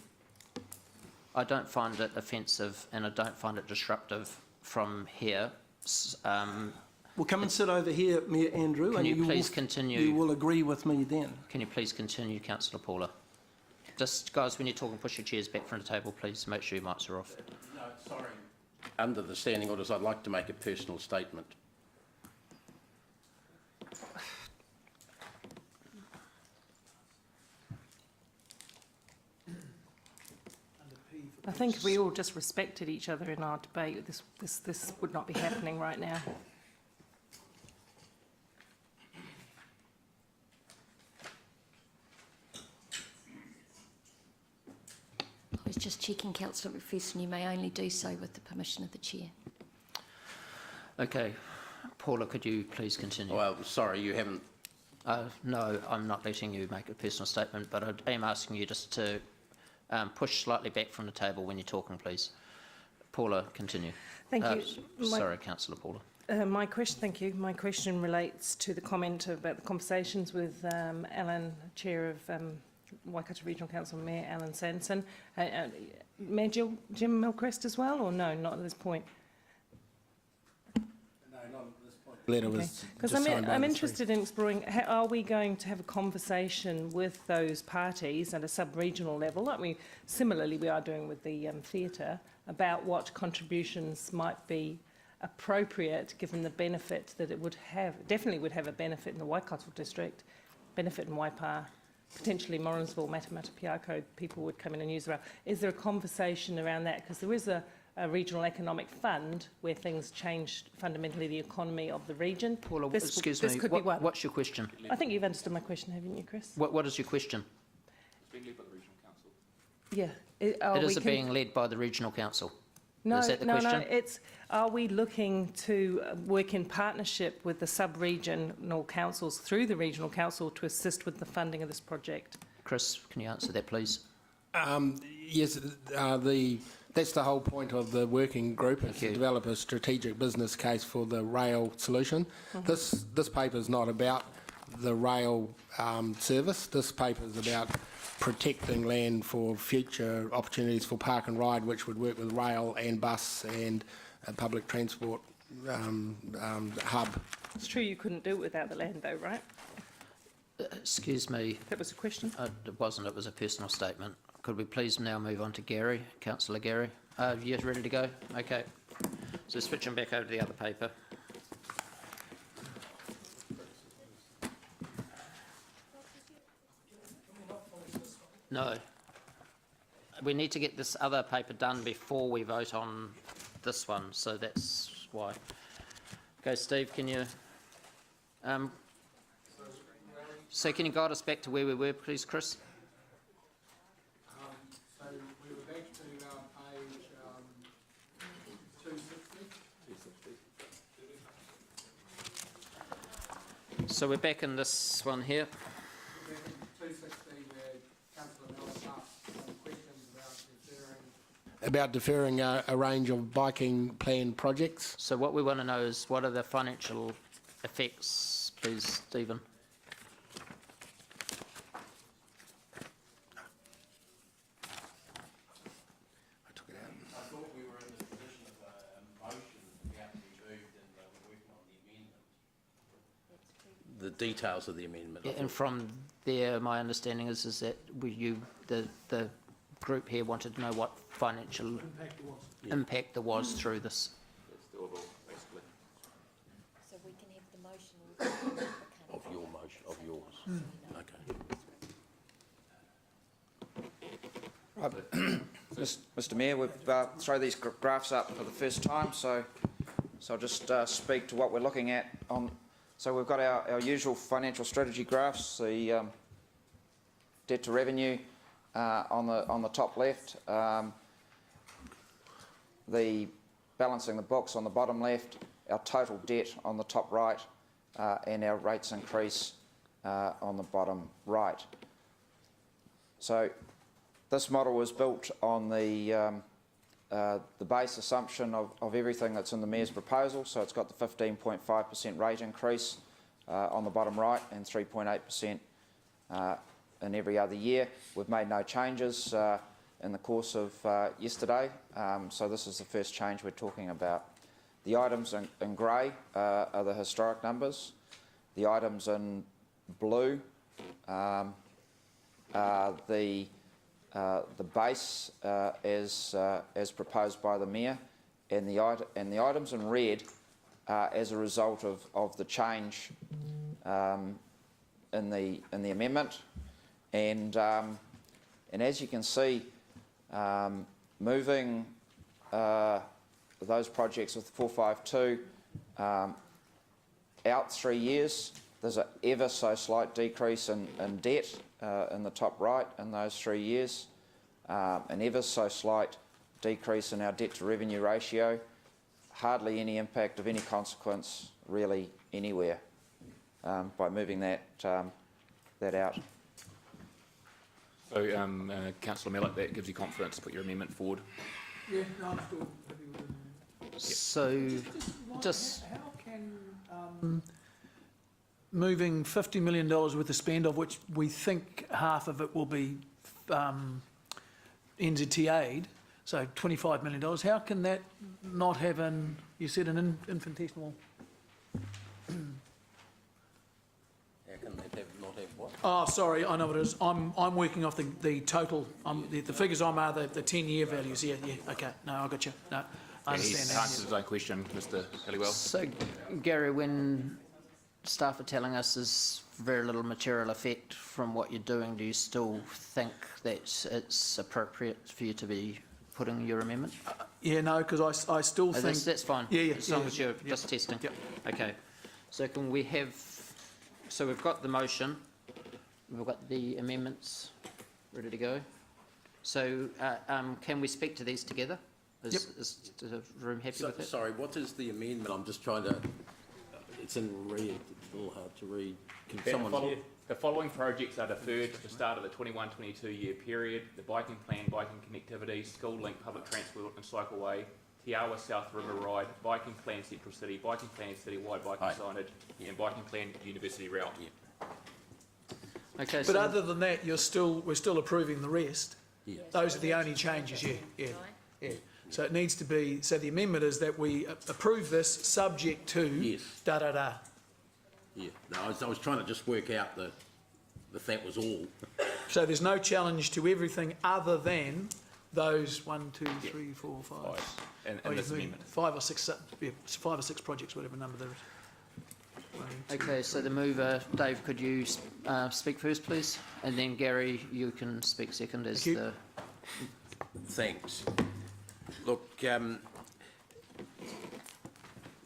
I don't find it offensive and I don't find it disruptive from here. Well, come and sit over here, Mayor Andrew, Can and you please will, continue? you will agree with me then. Can you please continue, Councillor Paula? Just, guys, when you're talking, push your chairs back from the table, please. Make sure your mics are off. No, sorry. Under the standing orders, I'd like to make a personal statement. I think if we all just respected each other in our debate, this would not be happening right now. I was just checking, Councillor McPherson, you may only do so with the permission of the chair. Okay. Paula, could you please continue? Well, sorry, you haven't. No, I'm not letting you make a personal statement, but I am asking you just to push slightly back from the table when you're talking, please. Paula, continue. Thank you. Sorry, Councillor Paula. My question, thank you. My question relates to the comment about the conversations with Alan, Chair of Waikato Regional Council, Mayor Alan Sanson. Mayor Jim Milcrest as well, or no, not at this point? Letter was Because just signed by I'm the three. interested in exploring, are we going to have a conversation with those parties at a sub-regional level, like we similarly we are doing with the theatre, about what contributions might be appropriate given the benefit that it would have, definitely would have a benefit in the Waikato district, benefit in Waipa, potentially Morrinsville, Matamata Piako, people would come in and use the rail. Is there a conversation around that? Because there is a regional economic fund where things changed fundamentally the economy of the region. Paula, This could be one. what's your question? I think you've understood my question, haven't you, Chris? What is your question? It's being led by the Regional Council. Yeah. It is being led by the Regional Council. No, Is that the no, question? no. It's, are we looking to work in partnership with the sub-regional councils through the regional council to assist with the funding of this project? Chris, can you answer that, please? Yes, that's the whole point of the working group, is to you. develop a strategic business case for the rail solution. This paper is not about the rail service. This paper is about protecting land for future opportunities for park and ride, which would work with rail and bus and a public transport hub. It's true you couldn't do it without the land though, right? Excuse me, That was a question. it wasn't, it was a personal statement. Could we please now move on to Gary, Councillor Gary? You ready to go? Okay. So switching back over to the other paper. No. We need to get this other paper done before we vote on this one, so that's why. Okay, Steve, can you... so can you guide us back to where we were, please, Chris? So we were back to page 260. So we're back in this one here. We're back in 260 where Councillor Miller asked some questions about deferring a range of biking plan projects. So what we want to know is what are the financial effects, please, Stephen? I took it out. I thought we were in the position of a motion about to be moved and we're working on the amendment. The details of the amendment. Yeah, and from there, my understanding is that the group here wanted to know what financial impact there was through this. It's doable, basically. So we can have the motion. Of your motion, of yours. Okay. Mr Mayor, we've thrown these graphs up for the first time, so I'll just speak to what we're looking at. So we've got our usual financial strategy graphs, the debt to revenue on the top left, the balancing the books on the bottom left, our total debt on the top right, and our rates increase on the bottom right. So this model was built on the base assumption of everything that's in the Mayor's proposal. So it's got the 15.5% rate increase on the bottom right and 3.8% in every other year. We've made no changes in the course of yesterday, so this is the first change we're talking about. The items in grey are the historic numbers. The items in blue are the base as proposed by the Mayor, and the items in red as a result of the change in the amendment, and as you can see, moving those projects with 452 out 3 years, there's an ever so slight decrease in debt in the top right in those 3 years, an ever so slight decrease in our debt to revenue ratio, hardly any impact of any consequence really anywhere by moving that out. So, Councillor Mellett, that gives you confidence to put your amendment forward? Yeah, no, I'm still happy with it. So just... How can moving $50 million worth of spend, of which we think half of it will be NZT-aid, so $25 million, how can that not have you said an infinitesimal... How can they not have what? Oh, sorry, I know what it is. I'm working off the total. The figures I'm are the 10-year values. Yeah, okay. No, I got you. No, I understand He's that. answered his own question, Mr Halliwell. So, Gary, when staff are telling us there's very little material effect from what you're doing, do you still think that it's appropriate for you to be putting your amendment? Yeah, no, because I still think... That's fine. Yeah, as long as you're just testing. Yep. Okay. So can we have... So we've got the motion, we've got the amendments ready to go. So can we speak to these together? Is the room happy with it? Sorry, what is the amendment? I'm just trying to... It's in red. It's a little hard to read. The following projects are deferred to the start of the 21-22 year period: the biking plan, biking connectivity, school link, public transport and cycleway, Te Awa South River Ride, biking plan Central City, biking plan citywide biking signage, and biking plan University Rail. Yeah. Okay, But so other than that, we're still approving the rest. Yeah. Those are the only changes, yeah. So it needs to be, so the amendment is that we approve this subject to Yes. da-da-da. Yeah, no, I was trying to just work out if that was all. So there's no challenge to everything other than those 1, 2, 3, 4, 5. And Oh, this you've moved amendment. 5 or 6, yeah, 5 or 6 projects, whatever number there is. 1, 2, okay, so the mover, Dave, could you speak first, please? And then Gary, you can speak second as Thank you. the... Thanks. Look,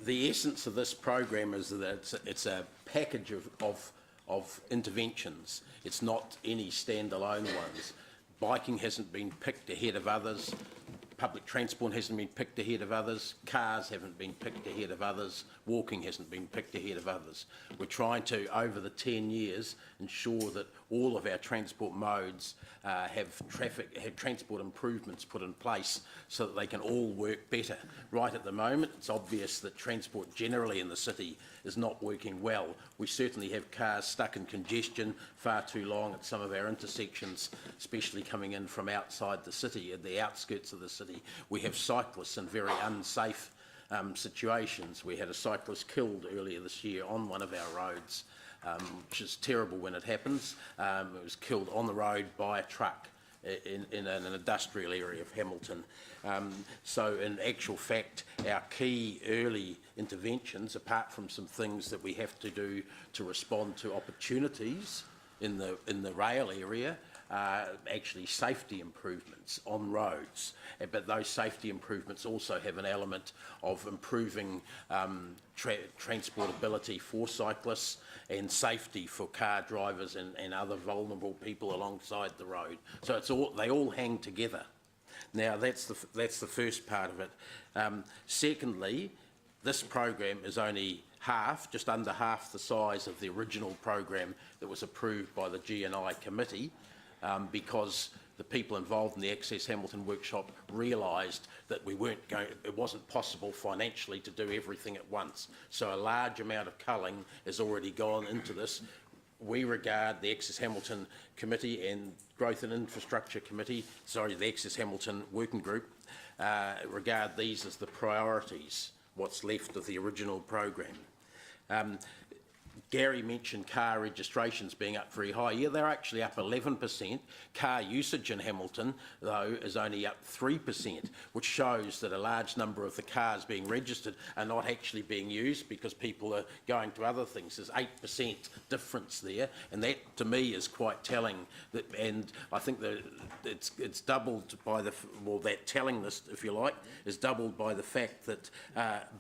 the essence of this program is that it's a package of interventions. It's not any standalone ones. Biking hasn't been picked ahead of others. Public transport hasn't been picked ahead of others. Cars haven't been picked ahead of others. Walking hasn't been picked ahead of others. We're trying to, over the 10 years, ensure that all of our transport modes have transport improvements put in place so that they can all work better. Right at the moment, it's obvious that transport generally in the city is not working well. We certainly have cars stuck in congestion far too long at some of our intersections, especially coming in from outside the city, at the outskirts of the city. We have cyclists in very unsafe situations. We had a cyclist killed earlier this year on one of our roads, which is terrible when it happens. It was killed on the road by a truck in an industrial area of Hamilton. So in actual fact, our key early interventions, apart from some things that we have to do to respond to opportunities in the rail area, actually safety improvements on roads. But those safety improvements also have an element of improving transportability for cyclists and safety for car drivers and other vulnerable people alongside the road. So they all hang together. Now that's the first part of it. Secondly, this program is only just under half the size of the original program that was approved by the G&I committee, because the people involved in the Access Hamilton workshop realised that it wasn't possible financially to do everything at once. So a large amount of culling has already gone into this. We regard the Access Hamilton Committee and Growth and Infrastructure Committee, the Access Hamilton Working Group, regard these as the priorities, what's left of the original program. Gary mentioned car registrations being up very high. Yeah, they're actually up 11%. Car usage in Hamilton, though, is only up 3%, which shows that a large number of the cars being registered are not actually being used because people are going to other things. There's 8% difference there, and that, to me, is quite telling. And I think that it's doubled by that tellingness, if you like, is doubled by the fact that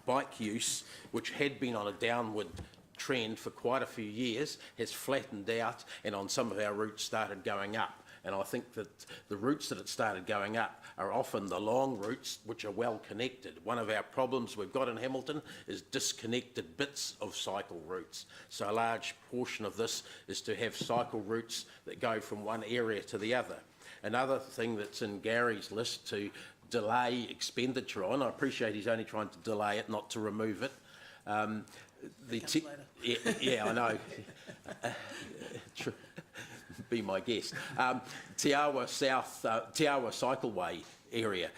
bike use, which had been on a downward trend for quite a few years, has flattened out and on some of our routes started going up. And I think that the routes that it started going up are often the long routes which are well connected. One of our problems we've got in Hamilton is disconnected bits of cycle routes. So a large portion of this is to have cycle routes that go from one area to the other. Another thing that's in Gary's list to delay expenditure on, I appreciate he's only trying to delay it, not to remove it. Yeah, I know. Be my guest. Te South, Te Cycleway area.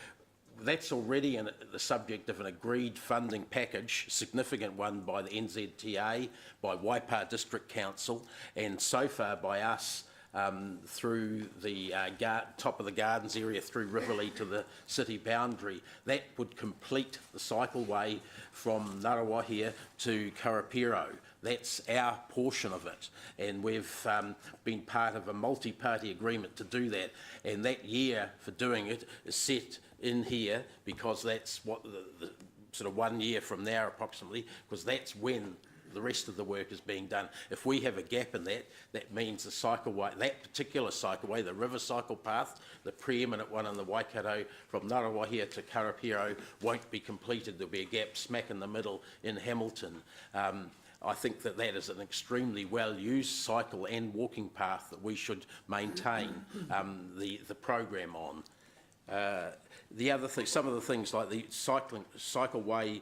That's already the subject of an agreed funding package, significant one by the NZTA, by Waipa District Council, and so far by us through the top of the gardens area through Riverlea to the city boundary. That would complete the cycleway from Ngarawahia to Karapiro. That's our portion of it, and we've been part of a multi-party agreement to do that, and that year for doing it is set in here because that's what the sort of 1 year from now approximately, because that's when the rest of the work is being done. If we have a gap in that, that means the cycleway, that particular cycleway, the river cycle path, the preeminent one in the Waikato from Ngarawahia to Karapiro won't be completed. There'll be a gap smack in the middle in Hamilton. I think that that is an extremely well-used cycle and walking path that we should maintain the program on. The other thing, some of the things like the cycleway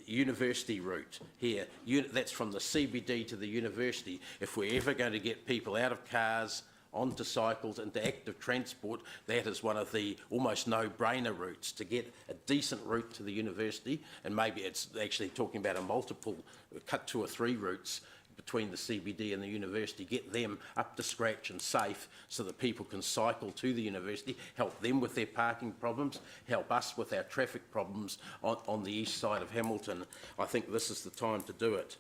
university route here. That's from the CBD to the university. If we're ever going to get people out of cars, onto cycles, into active transport, that is one of the almost no-brainer routes to get a decent route to the university, and maybe it's actually talking about a multiple, cut 2 or 3 routes between the CBD and the university, get them up to scratch and safe so that people can cycle to the university, help them with their parking problems, help us with our traffic problems on the east side of Hamilton. I think this is the time to do it.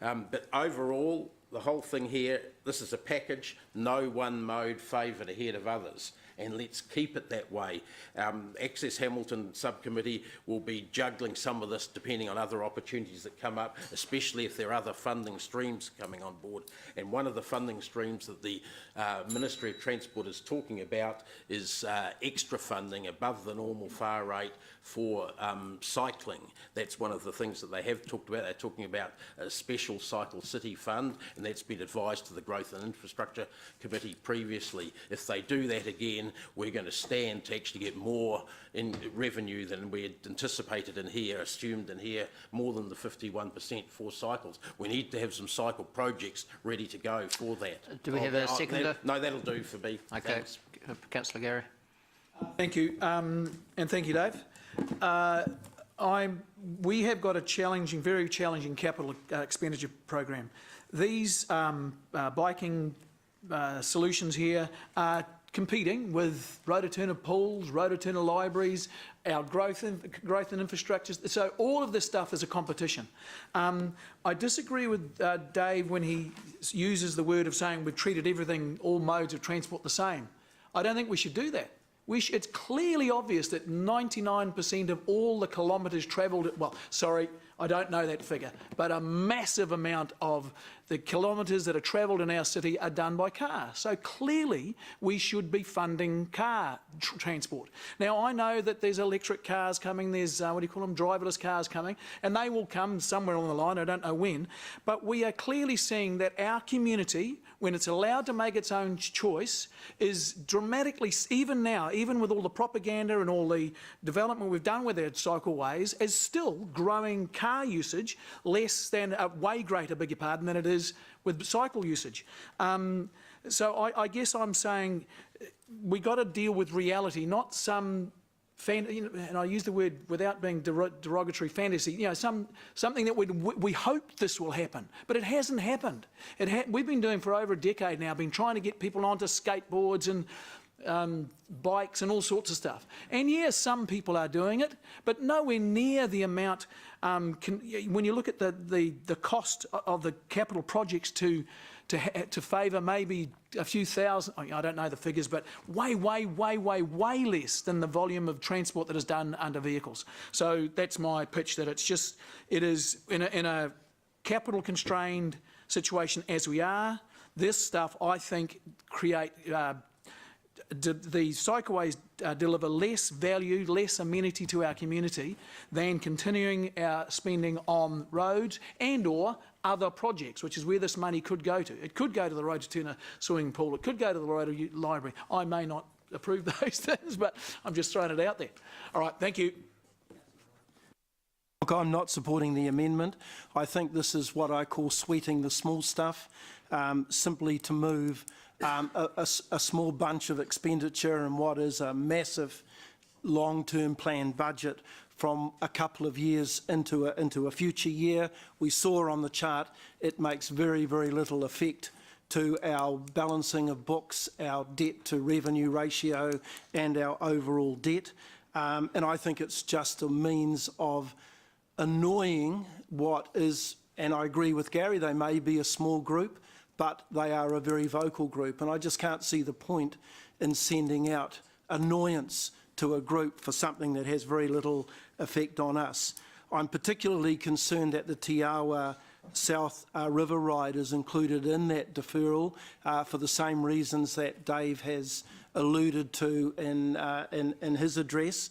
But overall, the whole thing here, this is a package, no one mode favoured ahead of others, and let's keep it that way. Access Hamilton Subcommittee will be juggling some of this depending on other opportunities that come up, especially if there are other funding streams coming on board. And one of the funding streams that the Ministry of Transport is talking about is extra funding above the normal fare rate for cycling. That's one of the things that they have talked about. They're talking about a special Cycle City fund, and that's been advised to the Growth and Infrastructure Committee previously. If they do that again, we're going to stand to actually get more in revenue than we had anticipated in here, assumed in here, more than the 51% for cycles. We need to have some cycle projects ready to go for that. Do we have a seconder? No, that'll do for me. Okay, Thanks. Councillor Gary. Thank you, and thank you, Dave. We have got a challenging, very challenging capital expenditure program. These biking solutions here are competing with rototurner pools, rototurner libraries, our growth and infrastructures. So all of this stuff is a competition. I disagree with Dave when he uses the word of saying we've treated everything, all modes of transport the same. I don't think we should do that. It's clearly obvious that 99% of all the kilometres travelled, well, sorry, I don't know that figure, but a massive amount of the kilometres that are travelled in our city are done by car. So clearly we should be funding car transport. Now, I know that there's electric cars coming, there's, what do you call them, driverless cars coming, and they will come somewhere along the line, I don't know when, but we are clearly seeing that our community, when it's allowed to make its own choice, is dramatically, even now, even with all the propaganda and all the development we've done with our cycleways, is still growing car usage less than, way greater, beg your pardon, than it is with cycle usage. So I guess I'm saying we got to deal with reality, not some and I use the word without being derogatory, fantasy, you know, something that we hope this will happen, but it hasn't happened. We've been doing for over a decade now, been trying to get people onto skateboards and bikes and all sorts of stuff. And yes, some people are doing it, but nowhere near the amount, when you look at the cost of the capital projects to favour maybe a few thousand, I don't know the figures, but way less than the volume of transport that is done under vehicles. So that's my pitch, that it is in a capital constrained situation as we are, this stuff I think create, the cycleways deliver less value, less amenity to our community than continuing our spending on roads and or other projects, which is where this money could go to. It could go to the rototurner swimming pool, it could go to the roto library. I may not approve those things, but I'm just throwing it out there. All right, thank you. Look, I'm not supporting the amendment. I think this is what I call sweeting the small stuff, simply to move a small bunch of expenditure in what is a massive long-term planned budget from a couple of years into a future year. We saw on the chart it makes very little effect to our balancing of books, our debt to revenue ratio and our overall debt. And I think it's just a means of annoying what is, and I agree with Gary, they may be a small group, but they are a very vocal group, and I just can't see the point in sending out annoyance to a group for something that has very little effect on us. I'm particularly concerned that the Te Awa South River Ride is included in that deferral for the same reasons that Dave has alluded to in his address,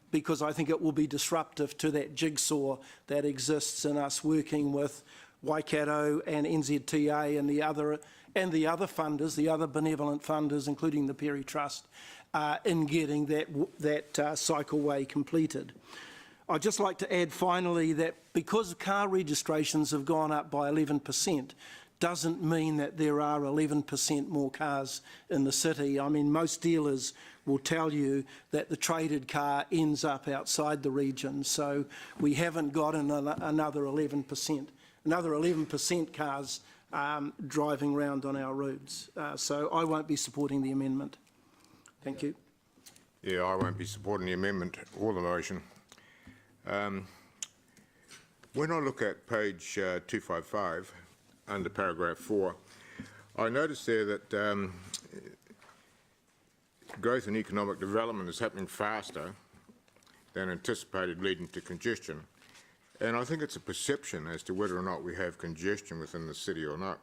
because I think it will be disruptive to that jigsaw that exists in us working with Waikato and NZTA and the other funders, the other benevolent funders, including the Perry Trust, in getting that cycleway completed. I'd just like to add finally that because car registrations have gone up by 11%, doesn't mean that there are 11% more cars in the city. I mean, most dealers will tell you that the traded car ends up outside the region, so we haven't got another 11%. Another 11% cars driving around on our roads. So I won't be supporting the amendment. Thank you. Yeah, I won't be supporting the amendment or the motion. When I look at page 255, under paragraph 4, I notice there that growth and economic development is happening faster than anticipated, leading to congestion. And I think it's a perception as to whether or not we have congestion within the city or not.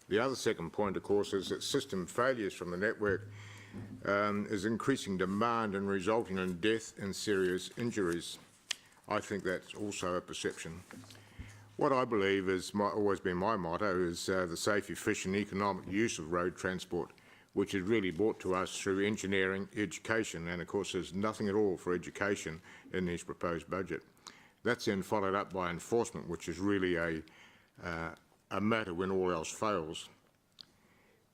The other second point, of course, is that system failures from the network is increasing demand and resulting in death and serious injuries. I think that's also a perception. What I believe is always been my motto is the safe, efficient, economic use of road transport, which is really brought to us through engineering, education, and of course there's nothing at all for education in this proposed budget. That's then followed up by enforcement, which is really a matter when all else fails.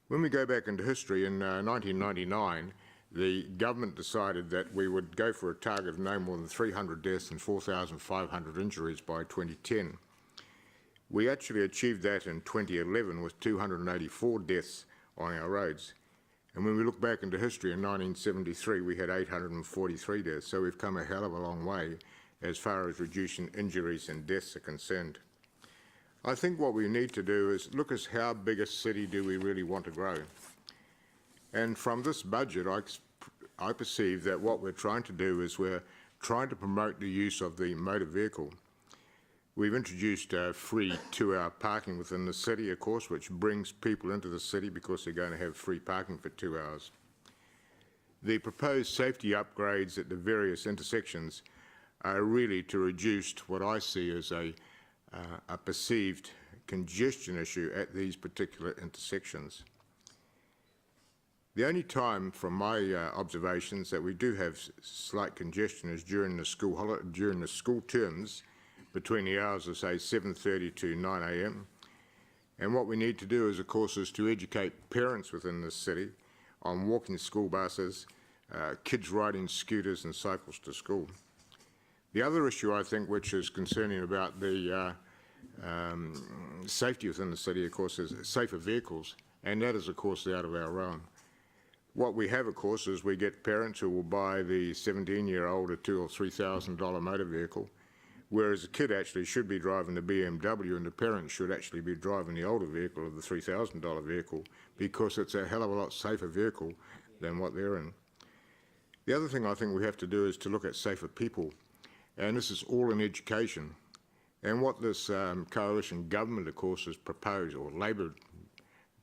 When we go back into history, in 1999, the government decided that we would go for a target of no more than 300 deaths and 4,500 injuries by 2010. We actually achieved that in 2011 with 284 deaths on our roads. And when we look back into history, in 1973, we had 843 deaths. So we've come a hell of a long way as far as reducing injuries and deaths are concerned. I think what we need to do is look at how big a city do we really want to grow. And from this budget, I perceive that what we're trying to do is we're trying to promote the use of the motor vehicle. We've introduced free 2-hour parking within the city, of course, which brings people into the city because they're going to have free parking for 2 hours. The proposed safety upgrades at the various intersections are really to reduce what I see as a perceived congestion issue at these particular intersections. The only time, from my observations, that we do have slight congestion is during the school terms, between the hours of, say, 7:30 to 9 a.m. And what we need to do, is, of course, is to educate parents within the city on walking school buses, kids riding scooters and cycles to school. The other issue, I think, which is concerning about the safety within the city, of course, is safer vehicles, and that is, of course, out of our realm. What we have, of course, is we get parents who will buy the 17-year-old a $2,000 or $3,000 motor vehicle, whereas a kid actually should be driving the BMW and the parents should actually be driving the older vehicle of the $3,000 vehicle, because it's a hell of a lot safer vehicle than what they're in. The other thing I think we have to do is to look at safer people, and this is all in education. And what this coalition government, of course, has proposed, or Labor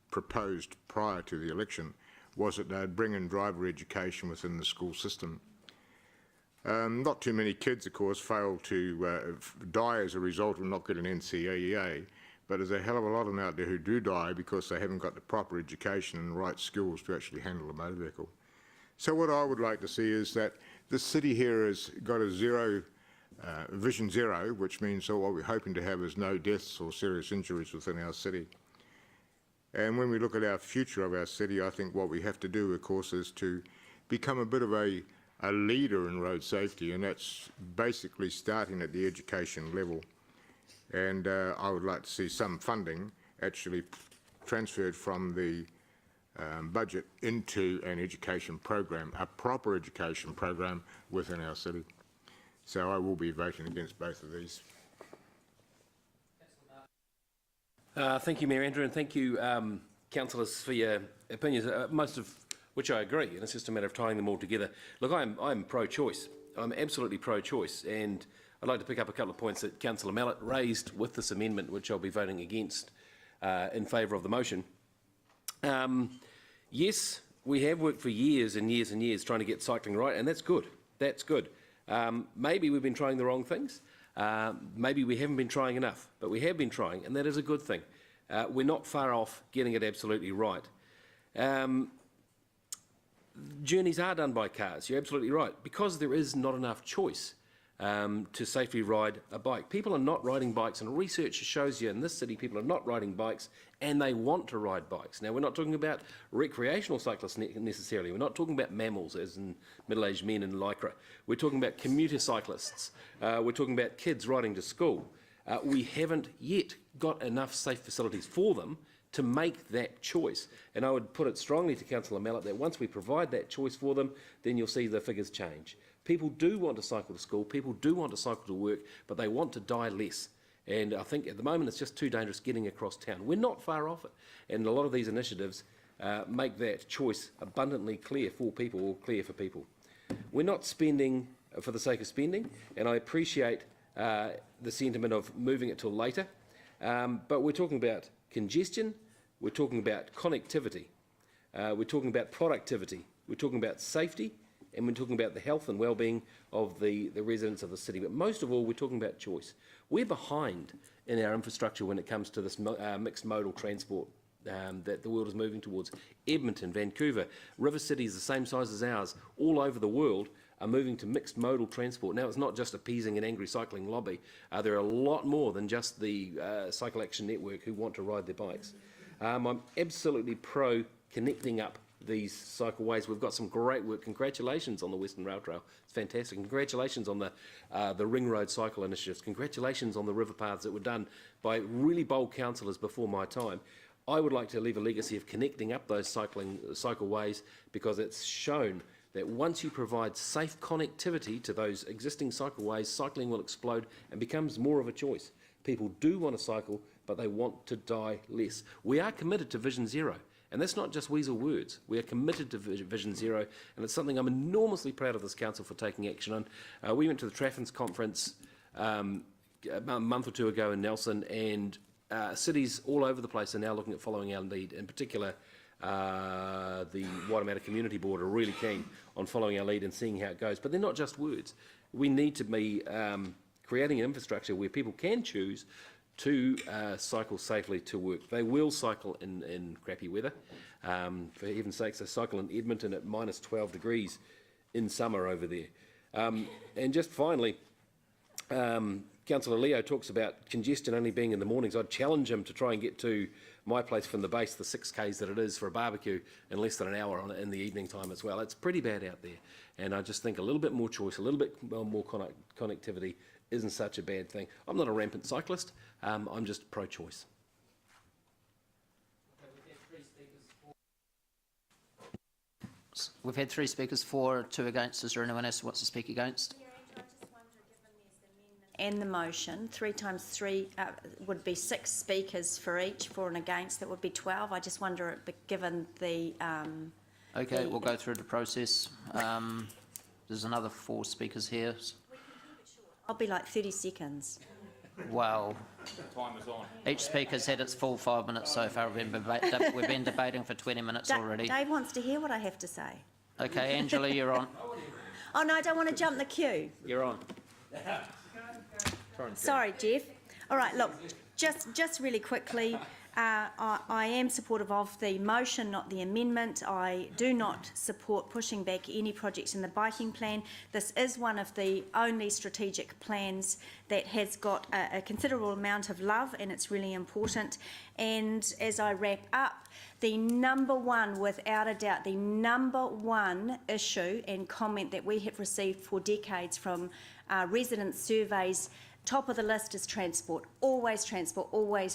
proposed prior to the election, was that they'd bring in driver education within the school system. Not too many kids, of course, fail to die as a result of not getting NCEA, but there's a hell of a lot of them out there who do die because they haven't got the proper education and the right skills to actually handle a motor vehicle. So what I would like to see is that the city here has got a vision zero, which means that what we're hoping to have is no deaths or serious injuries within our city. And when we look at our future of our city, I think what we have to do, of course, is to become a bit of a leader in road safety, and that's basically starting at the education level. And I would like to see some funding actually transferred from the budget into an education program, a proper education program within our city. So I will be voting against both of these. Thank you, Mayor Andrew, and thank you, councillors, for your opinions, most of which I agree, and it's just a matter of tying them all together. Look, I'm pro-choice. I'm absolutely pro-choice, and I'd like to pick up a couple of points that Councillor Mallett raised with this amendment, which I'll be voting against in favour of the motion. Yes, we have worked for years and years and years trying to get cycling right, and that's good. That's good. Maybe we've been trying the wrong things. Maybe we haven't been trying enough, but we have been trying, and that is a good thing. We're not far off getting it absolutely right. Journeys are done by cars, you're absolutely right, because there is not enough choice. to safely ride a bike. People are not riding bikes, and research shows you in this city people are not riding bikes and they want to ride bikes. Now, we're not talking about recreational cyclists necessarily. We're not talking about mammals, as in middle-aged men in lycra. We're talking about commuter cyclists. We're talking about kids riding to school. We haven't yet got enough safe facilities for them to make that choice. And I would put it strongly to Councillor Mallett that once we provide that choice for them, then you'll see the figures change. People do want to cycle to school, people do want to cycle to work, but they want to die less. And I think at the moment it's just too dangerous getting across town. We're not far off it. And a lot of these initiatives make that choice abundantly clear for people, or clear for people. We're not spending for the sake of spending, and I appreciate the sentiment of moving it till later. But we're talking about congestion, we're talking about connectivity, we're talking about productivity, we're talking about safety, and we're talking about the health and well-being of the residents of the city. But most of all, we're talking about choice. We're behind in our infrastructure when it comes to this mixed modal transport that the world is moving towards. Edmonton, Vancouver, river cities the same size as ours, all over the world, are moving to mixed modal transport. Now, it's not just appeasing an angry cycling lobby. There are a lot more than just the Cycle Action Network who want to ride their bikes. I'm absolutely pro connecting up these cycleways. We've got some great work. Congratulations on the Western Rail Trail. It's fantastic. Congratulations on the Ring Road cycle initiatives. Congratulations on the river paths that were done by really bold councillors before my time. I would like to leave a legacy of connecting up those cycleways, because it's shown that once you provide safe connectivity to those existing cycleways, cycling will explode and becomes more of a choice. People do want to cycle, but they want to die less. We are committed to Vision Zero. And that's not just weasel words. We are committed to Vision Zero, and it's something I'm enormously proud of this council for taking action on. We went to the Traffins conference a month or two ago in Nelson, and cities all over the place are now looking at following our lead. In particular, the Waitemata Community Board are really keen on following our lead and seeing how it goes. But they're not just words. We need to be creating an infrastructure where people can choose to cycle safely to work. They will cycle in crappy weather. For heaven's sakes, they cycle in Edmonton at minus 12 degrees in summer over there. And just finally, Councillor Leo talks about congestion only being in the mornings. I'd challenge him to try and get to my place from the base, the 6 Ks that it is for a barbecue, in less than an hour in the evening time as well. It's pretty bad out there. And I just think a little bit more choice, a little bit more connectivity isn't such a bad thing. I'm not a rampant cyclist. I'm just pro-choice. We've had 3 speakers for, 2 against. Is there anyone else who wants to speak against? And the motion, 3 times 3 would be 6 speakers for each, for and against. That would be 12. I just wonder, given the... Okay, we'll go through the process. There's another 4 speakers here. I'll be like 30 seconds. Wow. Time is on. Each speaker's had its full 5 minutes so far. We've been debating for 20 minutes already. Dave wants to hear what I have to say. Okay, Angela, you're on. Oh, no, I don't want to jump the queue. You're on. Sorry, Jeff. All right, look, just really quickly, I am supportive of the motion, not the amendment. I do not support pushing back any projects in the biking plan. This is one of the only strategic plans that has got a considerable amount of love, and it's really important. And as I wrap up, the number one, without a doubt, the number one issue and comment that we have received for decades from resident surveys, top of the list is transport, always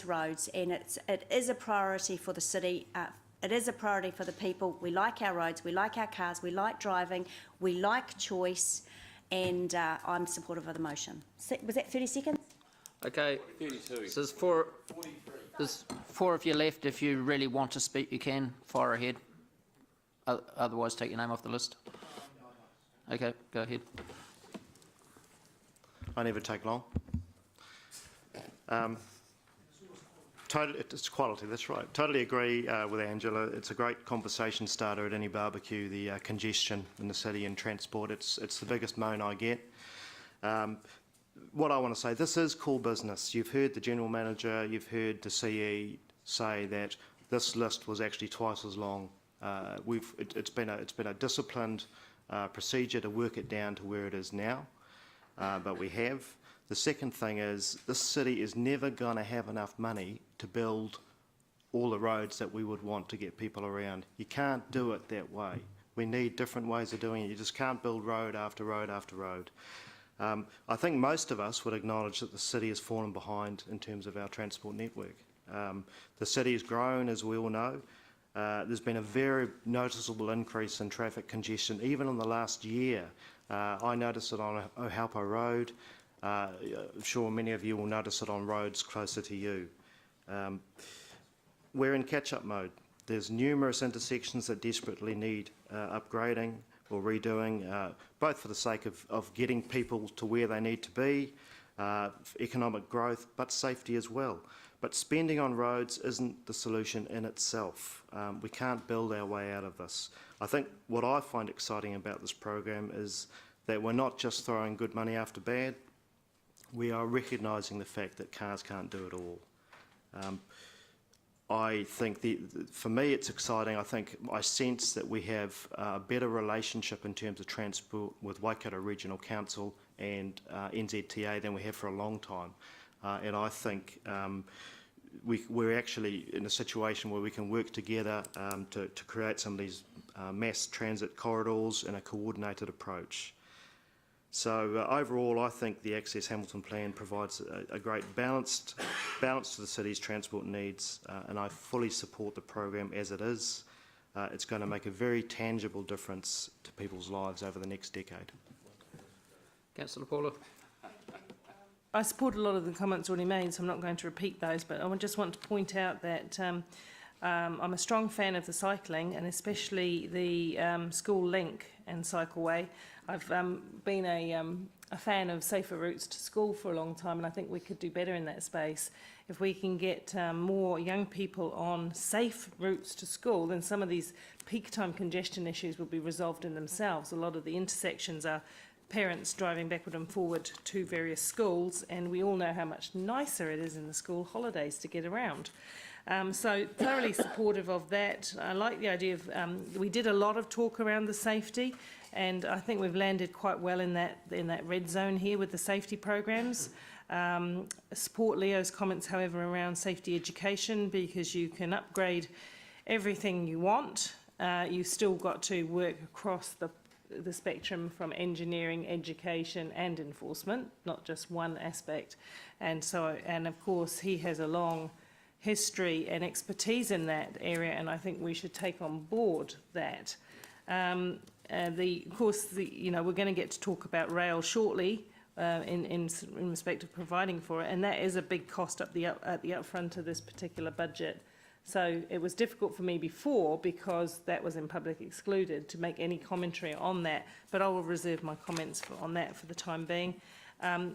roads, and it is a priority for the city. It is a priority for the people. We like our roads, we like our cars, we like driving, we like choice, and I'm supportive of the motion. Was that 30 seconds? Okay. 32. So there's 4 of you left. If you really want to speak, you can. Fire ahead. Otherwise, take your name off the list. Okay, go ahead. I never take long. It's quality, that's right. Totally agree with Angela. It's a great conversation starter at any barbecue, the congestion in the city and transport. It's the biggest moan I get. What I want to say, this is cool business. You've heard the General Manager, you've heard the CE say that this list was actually twice as long. It's been a disciplined procedure to work it down to where it is now. but we have. The second thing is this city is never going to have enough money to build all the roads that we would want to get people around. You can't do it that way. We need different ways of doing it. You just can't build road after road after road. I think most of us would acknowledge that the city has fallen behind in terms of our transport network. The city has grown, as we all know. There's been a very noticeable increase in traffic congestion, even in the last year. I noticed it on Ohaupo Road. I'm sure many of you will notice it on roads closer to you. We're in catch-up mode. There's numerous intersections that desperately need upgrading or redoing, both for the sake of getting people to where they need to be, economic growth, but safety as well. But spending on roads isn't the solution in itself. We can't build our way out of this. I think what I find exciting about this program is that we're not just throwing good money after bad, we are recognising the fact that cars can't do it all. I think, for me, it's exciting. I sense that we have a better relationship in terms of transport with Waikato Regional Council and NZTA than we have for a long time. And I think we're actually in a situation where we can work together to create some of these mass transit corridors in a coordinated approach. So overall, I think the Access Hamilton Plan provides a great balance to the city's transport needs, and I fully support the program as it is. It's going to make a very tangible difference to people's lives over the next decade. Councillor Paula. I support a lot of the comments already made, so I'm not going to repeat those, but I just want to point out that I'm a strong fan of the cycling, and especially the school link and cycleway. I've been a fan of safer routes to school for a long time, and I think we could do better in that space. If we can get more young people on safe routes to school, then some of these peak time congestion issues will be resolved in themselves. A lot of the intersections are parents driving backward and forward to various schools, and we all know how much nicer it is in the school holidays to get around. So thoroughly supportive of that. I like the idea of, we did a lot of talk around the safety, and I think we've landed quite well in that red zone here with the safety programs. Support Leo's comments, however, around safety education, because you can upgrade everything you want. You've still got to work across the spectrum from engineering, education and enforcement, not just one aspect. And of course, he has a long history and expertise in that area, and I think we should take on board that. Of course, we're going to get to talk about rail shortly in respect of providing for it, and that is a big cost at the upfront of this particular budget. So it was difficult for me before, because that was in public excluded, to make any commentary on that, but I will reserve my comments on that for the time being.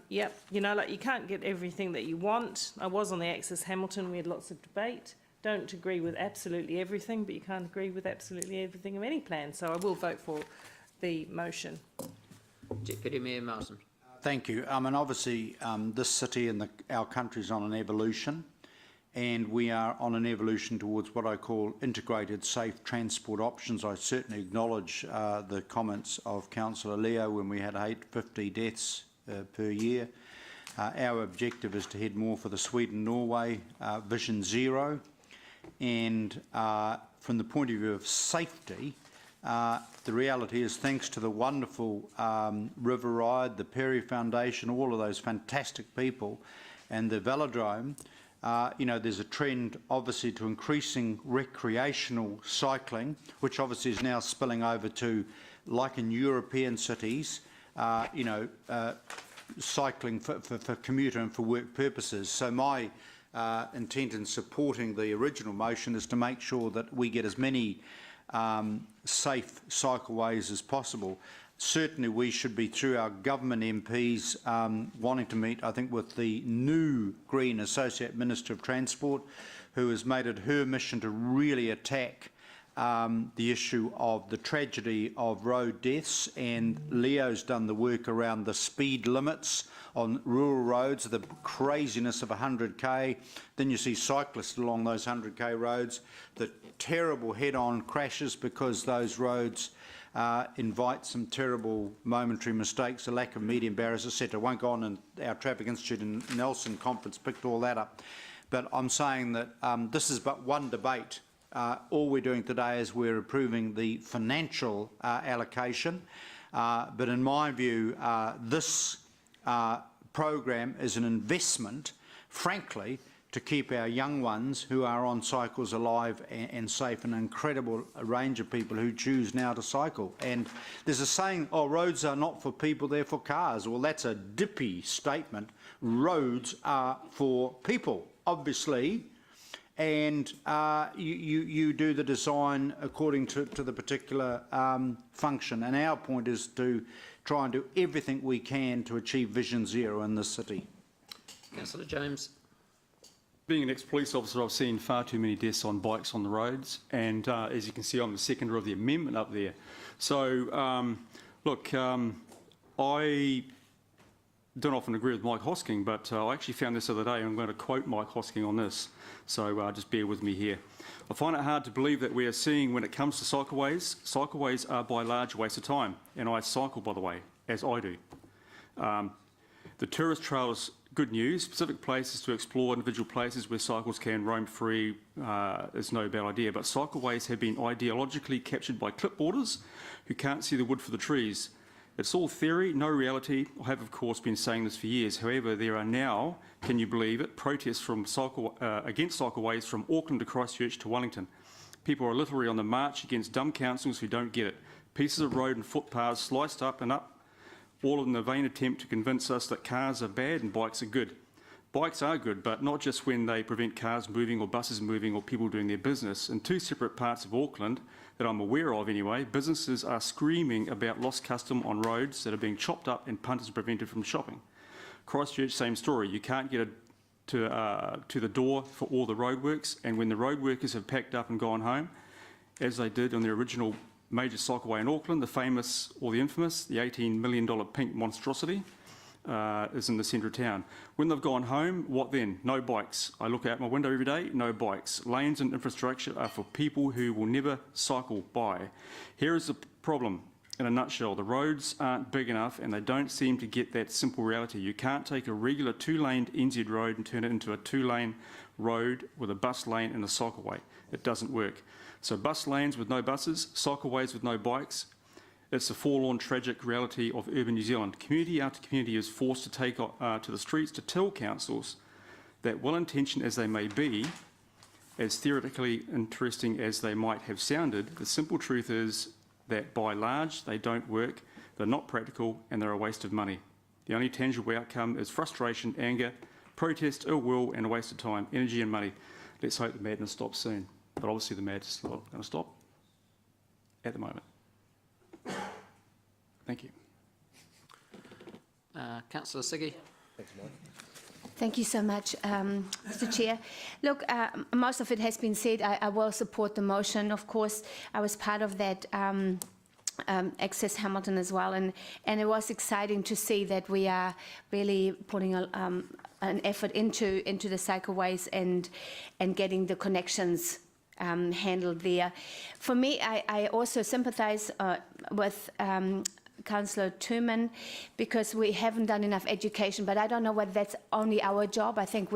Yep, you can't get everything that you want. I was on the Access Hamilton, we had lots of debate. Don't agree with absolutely everything, but you can't agree with absolutely everything of any plan. So I will vote for the motion. Deputy Mayor Marsden. Thank you. And obviously, this city and our country is on an evolution, and we are on an evolution towards what I call integrated safe transport options. I certainly acknowledge the comments of Councillor Leo when we had 850 deaths per year. Our objective is to head more for the Sweden-Norway Vision Zero, and from the point of view of safety, the reality is, thanks to the wonderful River Ride, the Perry Foundation, all of those fantastic people, and the velodrome, there's a trend obviously to increasing recreational cycling, which obviously is now spilling over to, like in European cities, cycling for commuter and for work purposes. So my intent in supporting the original motion is to make sure that we get as many safe cycleways as possible. Certainly we should be, through our government MPs, wanting to meet, I think, with the new Green Associate Minister of Transport, who has made it her mission to really attack the issue of the tragedy of road deaths, and Leo's done the work around the speed limits on rural roads, the craziness of 100k. Then you see cyclists along those 100k roads, the terrible head-on crashes because those roads invite some terrible momentary mistakes, a lack of median barriers, etc. Won't go on, and our Traffic Institute and Nelson conference picked all that up. But I'm saying that this is but one debate. All we're doing today is we're approving the financial allocation. But in my view, this program is an investment, frankly, to keep our young ones who are on cycles alive and safe, an incredible range of people who choose now to cycle. And there's a saying, oh, roads are not for people, they're for cars. Well, that's a dippy statement. Roads are for people, obviously, and you do the design according to the particular function. And our point is to try and do everything we can to achieve Vision Zero in this city. Councillor James. Being an ex-police officer, I've seen far too many deaths on bikes on the roads, and as you can see, I'm the seconder of the amendment up there. So, look, I don't often agree with Mike Hosking, but I actually found this the other day, and I'm going to quote Mike Hosking on this, so just bear with me here. I find it hard to believe that we are seeing, when it comes to cycleways are by large a waste of time, and I cycle, by the way, as I do. The tourist trail is good news. Specific places to explore, individual places where cycles can roam free is no bad idea, but cycleways have been ideologically captured by clipboarders who can't see the wood for the trees. It's all theory, no reality. I have, of course, been saying this for years. However, there are now, can you believe it, protests from against cycleways from Auckland to Christchurch to Wellington. People are literally on the march against dumb councils who don't get it. Pieces of road and footpaths sliced up and up, all in the vain attempt to convince us that cars are bad and bikes are good. Bikes are good, but not just when they prevent cars moving or buses moving or people doing their business. In two separate parts of Auckland, that I'm aware of anyway, businesses are screaming about lost custom on roads that are being chopped up and punters prevented from shopping. Christchurch, same story. You can't get to the door for all the roadworks, and when the road workers have packed up and gone home, as they did on their original major cycleway in Auckland, the famous, or the infamous, the $18 million pink monstrosity is in the centre of town. When they've gone home, what then? No bikes. I look out my window every day, no bikes. Lanes and infrastructure are for people who will never cycle by. Here is the problem in a nutshell. The roads aren't big enough and they don't seem to get that simple reality. You can't take a regular two-laned NZ road and turn it into a two-lane road with a bus lane and a cycleway. It doesn't work. So bus lanes with no buses, cycleways with no bikes. It's the forlorn, tragic reality of urban New Zealand. Community after community is forced to take to the streets to tell councils that, well-intentioned as they may be, as theoretically interesting as they might have sounded, the simple truth is that by large they don't work, they're not practical, and they're a waste of money. The only tangible outcome is frustration, anger, protest, ill will, and a waste of time, energy and money. Let's hope the madness stops soon. But obviously the madness is not going to stop at the moment. Thank you. Councillor Siggy. Thanks, Mike. Thank you so much, Mr. Chair. Look, most of it has been said. I will support the motion. Of course, I was part of that Access Hamilton as well, and it was exciting to see that we are really putting an effort into the cycleways and getting the connections handled there. For me, I also sympathise with Councillor Tuman, because we haven't done enough education, but I don't know whether that's only our job. I think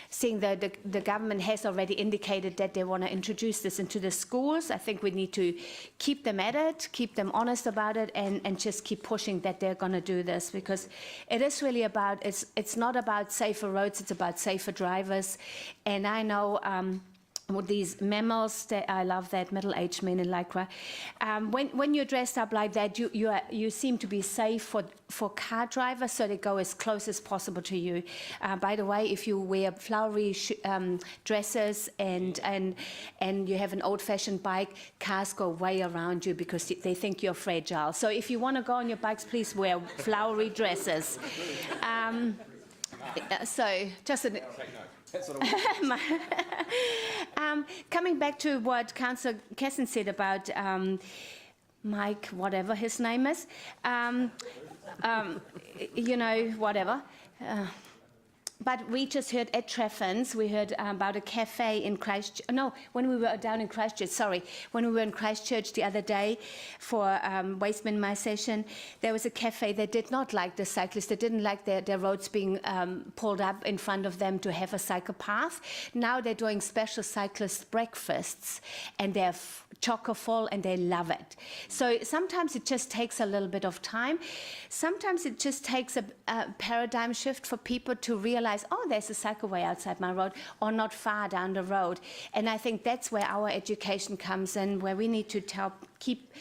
seeing that the government has already indicated that they want to introduce this into the schools. I think we need to keep them at it, keep them honest about it, and just keep pushing that they're going to do this, because it is really about, it's not about safer roads, it's about safer drivers. And I know with these memos, that I love that, middle-aged men in lycra. When you're dressed up like that, you seem to be safe for car drivers, so they go as close as possible to you. By the way, if you wear flowery dresses and you have an old-fashioned bike, cars go way around you because they think you're fragile. So if you want to go on your bikes, please wear flowery dresses. So, just an, coming back to what Councillor Kesson said about Mike, whatever his name is, you know, whatever. But we just heard at Treffens, we heard about a cafe in Christchurch. No, when we were down in Christchurch, sorry. When we were in Christchurch the other day for waste minimisation, there was a cafe that did not like the cyclists. They didn't like their roads being pulled up in front of them to have a cycle path. Now they're doing special cyclist breakfasts, and they're chock-full, and they love it. So sometimes it just takes a little bit of time. Sometimes it just takes a paradigm shift for people to realize, oh, there's a cycleway outside my road, or not far down the road. And I think that's where our education comes in, where we need to keep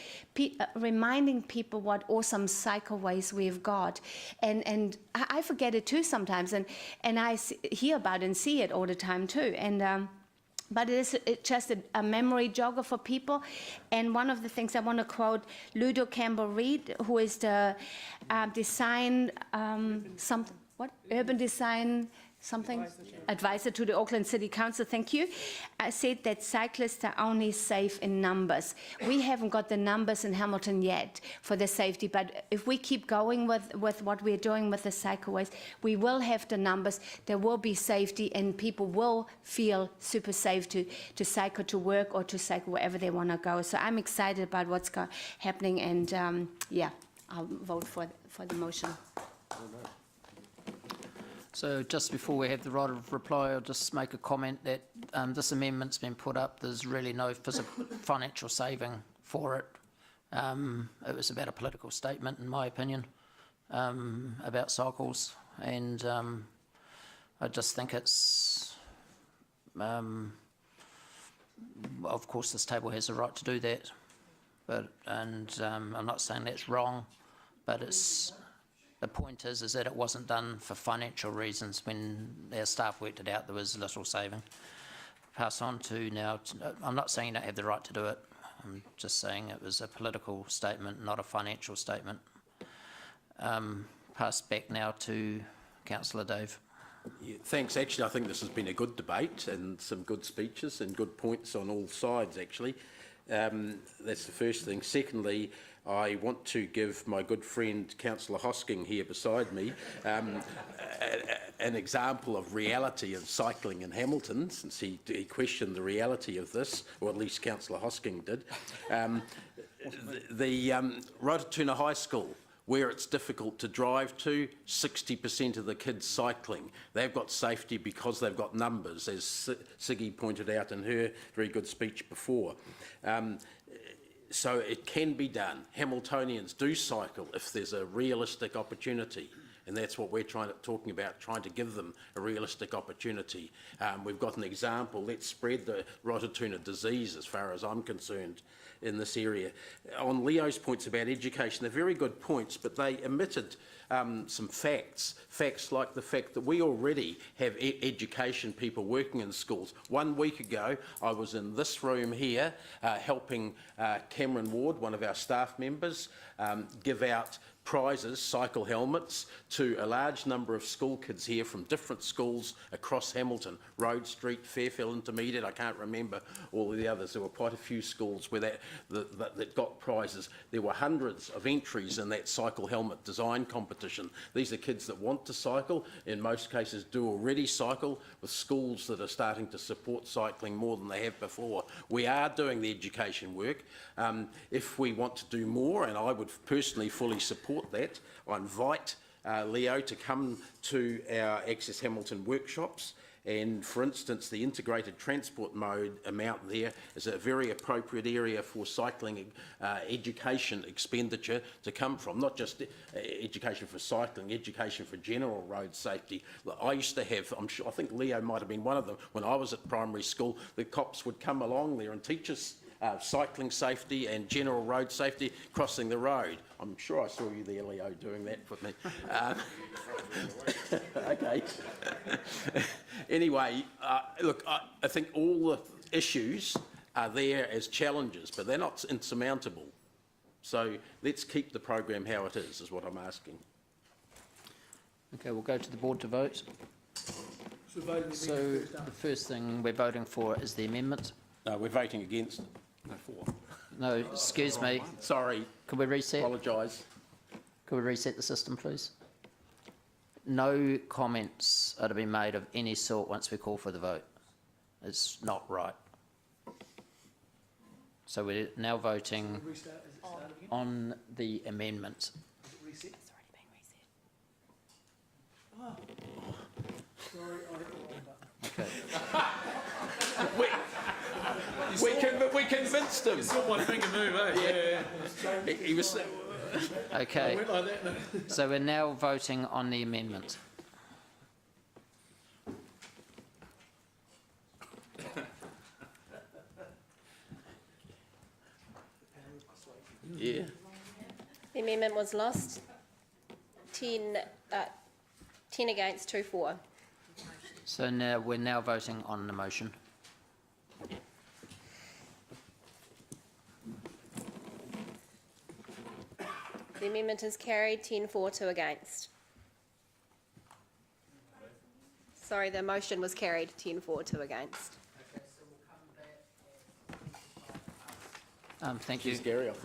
reminding people what awesome cycleways we've got. And I forget it too sometimes, and I hear about it and see it all the time too. And but it's just a memory jogger for people. And one of the things I want to quote Ludo Campbell-Reid, who is the urban design advisor to the Auckland City Council, thank you, said that cyclists are only safe in numbers. We haven't got the numbers in Hamilton yet for the safety, but if we keep going with what we're doing with the cycleways, we will have the numbers, there will be safety, and people will feel super safe to cycle to work or to cycle wherever they want to go. So I'm excited about what's happening, and yeah, I'll vote for the motion. So just before we have the right of reply, I'll just make a comment that this amendment's been put up. There's really no financial saving for it. It was about a political statement, in my opinion, about cycles, and I just think it's, of course, this table has the right to do that, but I'm not saying that's wrong, but it's. The point is that it wasn't done for financial reasons. When our staff worked it out, there was little saving. Pass on to now. I'm not saying you don't have the right to do it. I'm just saying it was a political statement, not a financial statement. Pass back now to Councillor Dave. Yeah, thanks. Actually, I think this has been a good debate and some good speeches and good points on all sides, actually. That's the first thing. Secondly, I want to give my good friend Councillor Hosking here beside me an example of reality of cycling in Hamilton, since he questioned the reality of this, or at least Councillor Hosking did. The Rotorua High School, where it's difficult to drive to, 60% of the kids cycling. They've got safety because they've got numbers, as Siggy pointed out in her very good speech before. So it can be done. Hamiltonians do cycle if there's a realistic opportunity, and that's what we're talking about, trying to give them a realistic opportunity. We've got an example. Let's spread the Rotorua disease, as far as I'm concerned, in this area. On Leo's points about education, they're very good points, but they omitted some facts like the fact that we already have education people working in schools. 1 week ago, I was in this room here helping Cameron Ward, one of our staff members, give out prizes, cycle helmets, to a large number of school kids here from different schools across Hamilton, Road Street, Fairfield Intermediate, I can't remember all of the others. There were quite a few schools where that got prizes. There were hundreds of entries in that cycle helmet design competition. These are kids that want to cycle, in most cases do already cycle, with schools that are starting to support cycling more than they have before. We are doing the education work. If we want to do more, and I would personally fully support that, I invite Leo to come to our Access Hamilton workshops, and for instance the integrated transport mode amount there is a very appropriate area for cycling education expenditure to come from, not just education for cycling, education for general road safety. I used to have, I think Leo might have been one of them, when I was at primary school, the cops would come along there and teach us cycling safety and general road safety, crossing the road. I'm sure I saw you there, Leo, doing that with me. Okay. Anyway, look, I think all the issues are there as challenges, but they're not insurmountable. So let's keep the program how it is what I'm asking. Okay, we'll go to the board to vote. So the first thing we're voting for is the amendment. No, we're voting against. No, for. No, excuse me. Sorry, Could we reset? apologise. Could we reset the system, please? No comments are to be made of any sort once we call for the vote. It's not right. So we're now voting on the amendment. Okay. We convinced him. Saw my finger move, eh? Yeah. He was. Okay. So we're now voting on the amendment. Yeah. The amendment was lost. 10 against, 2 for. So now we're now voting on the motion. The amendment is carried, 10 for, 2 against. Sorry, the motion was carried, 10 for, 2 against. Thank you. Gary, I thought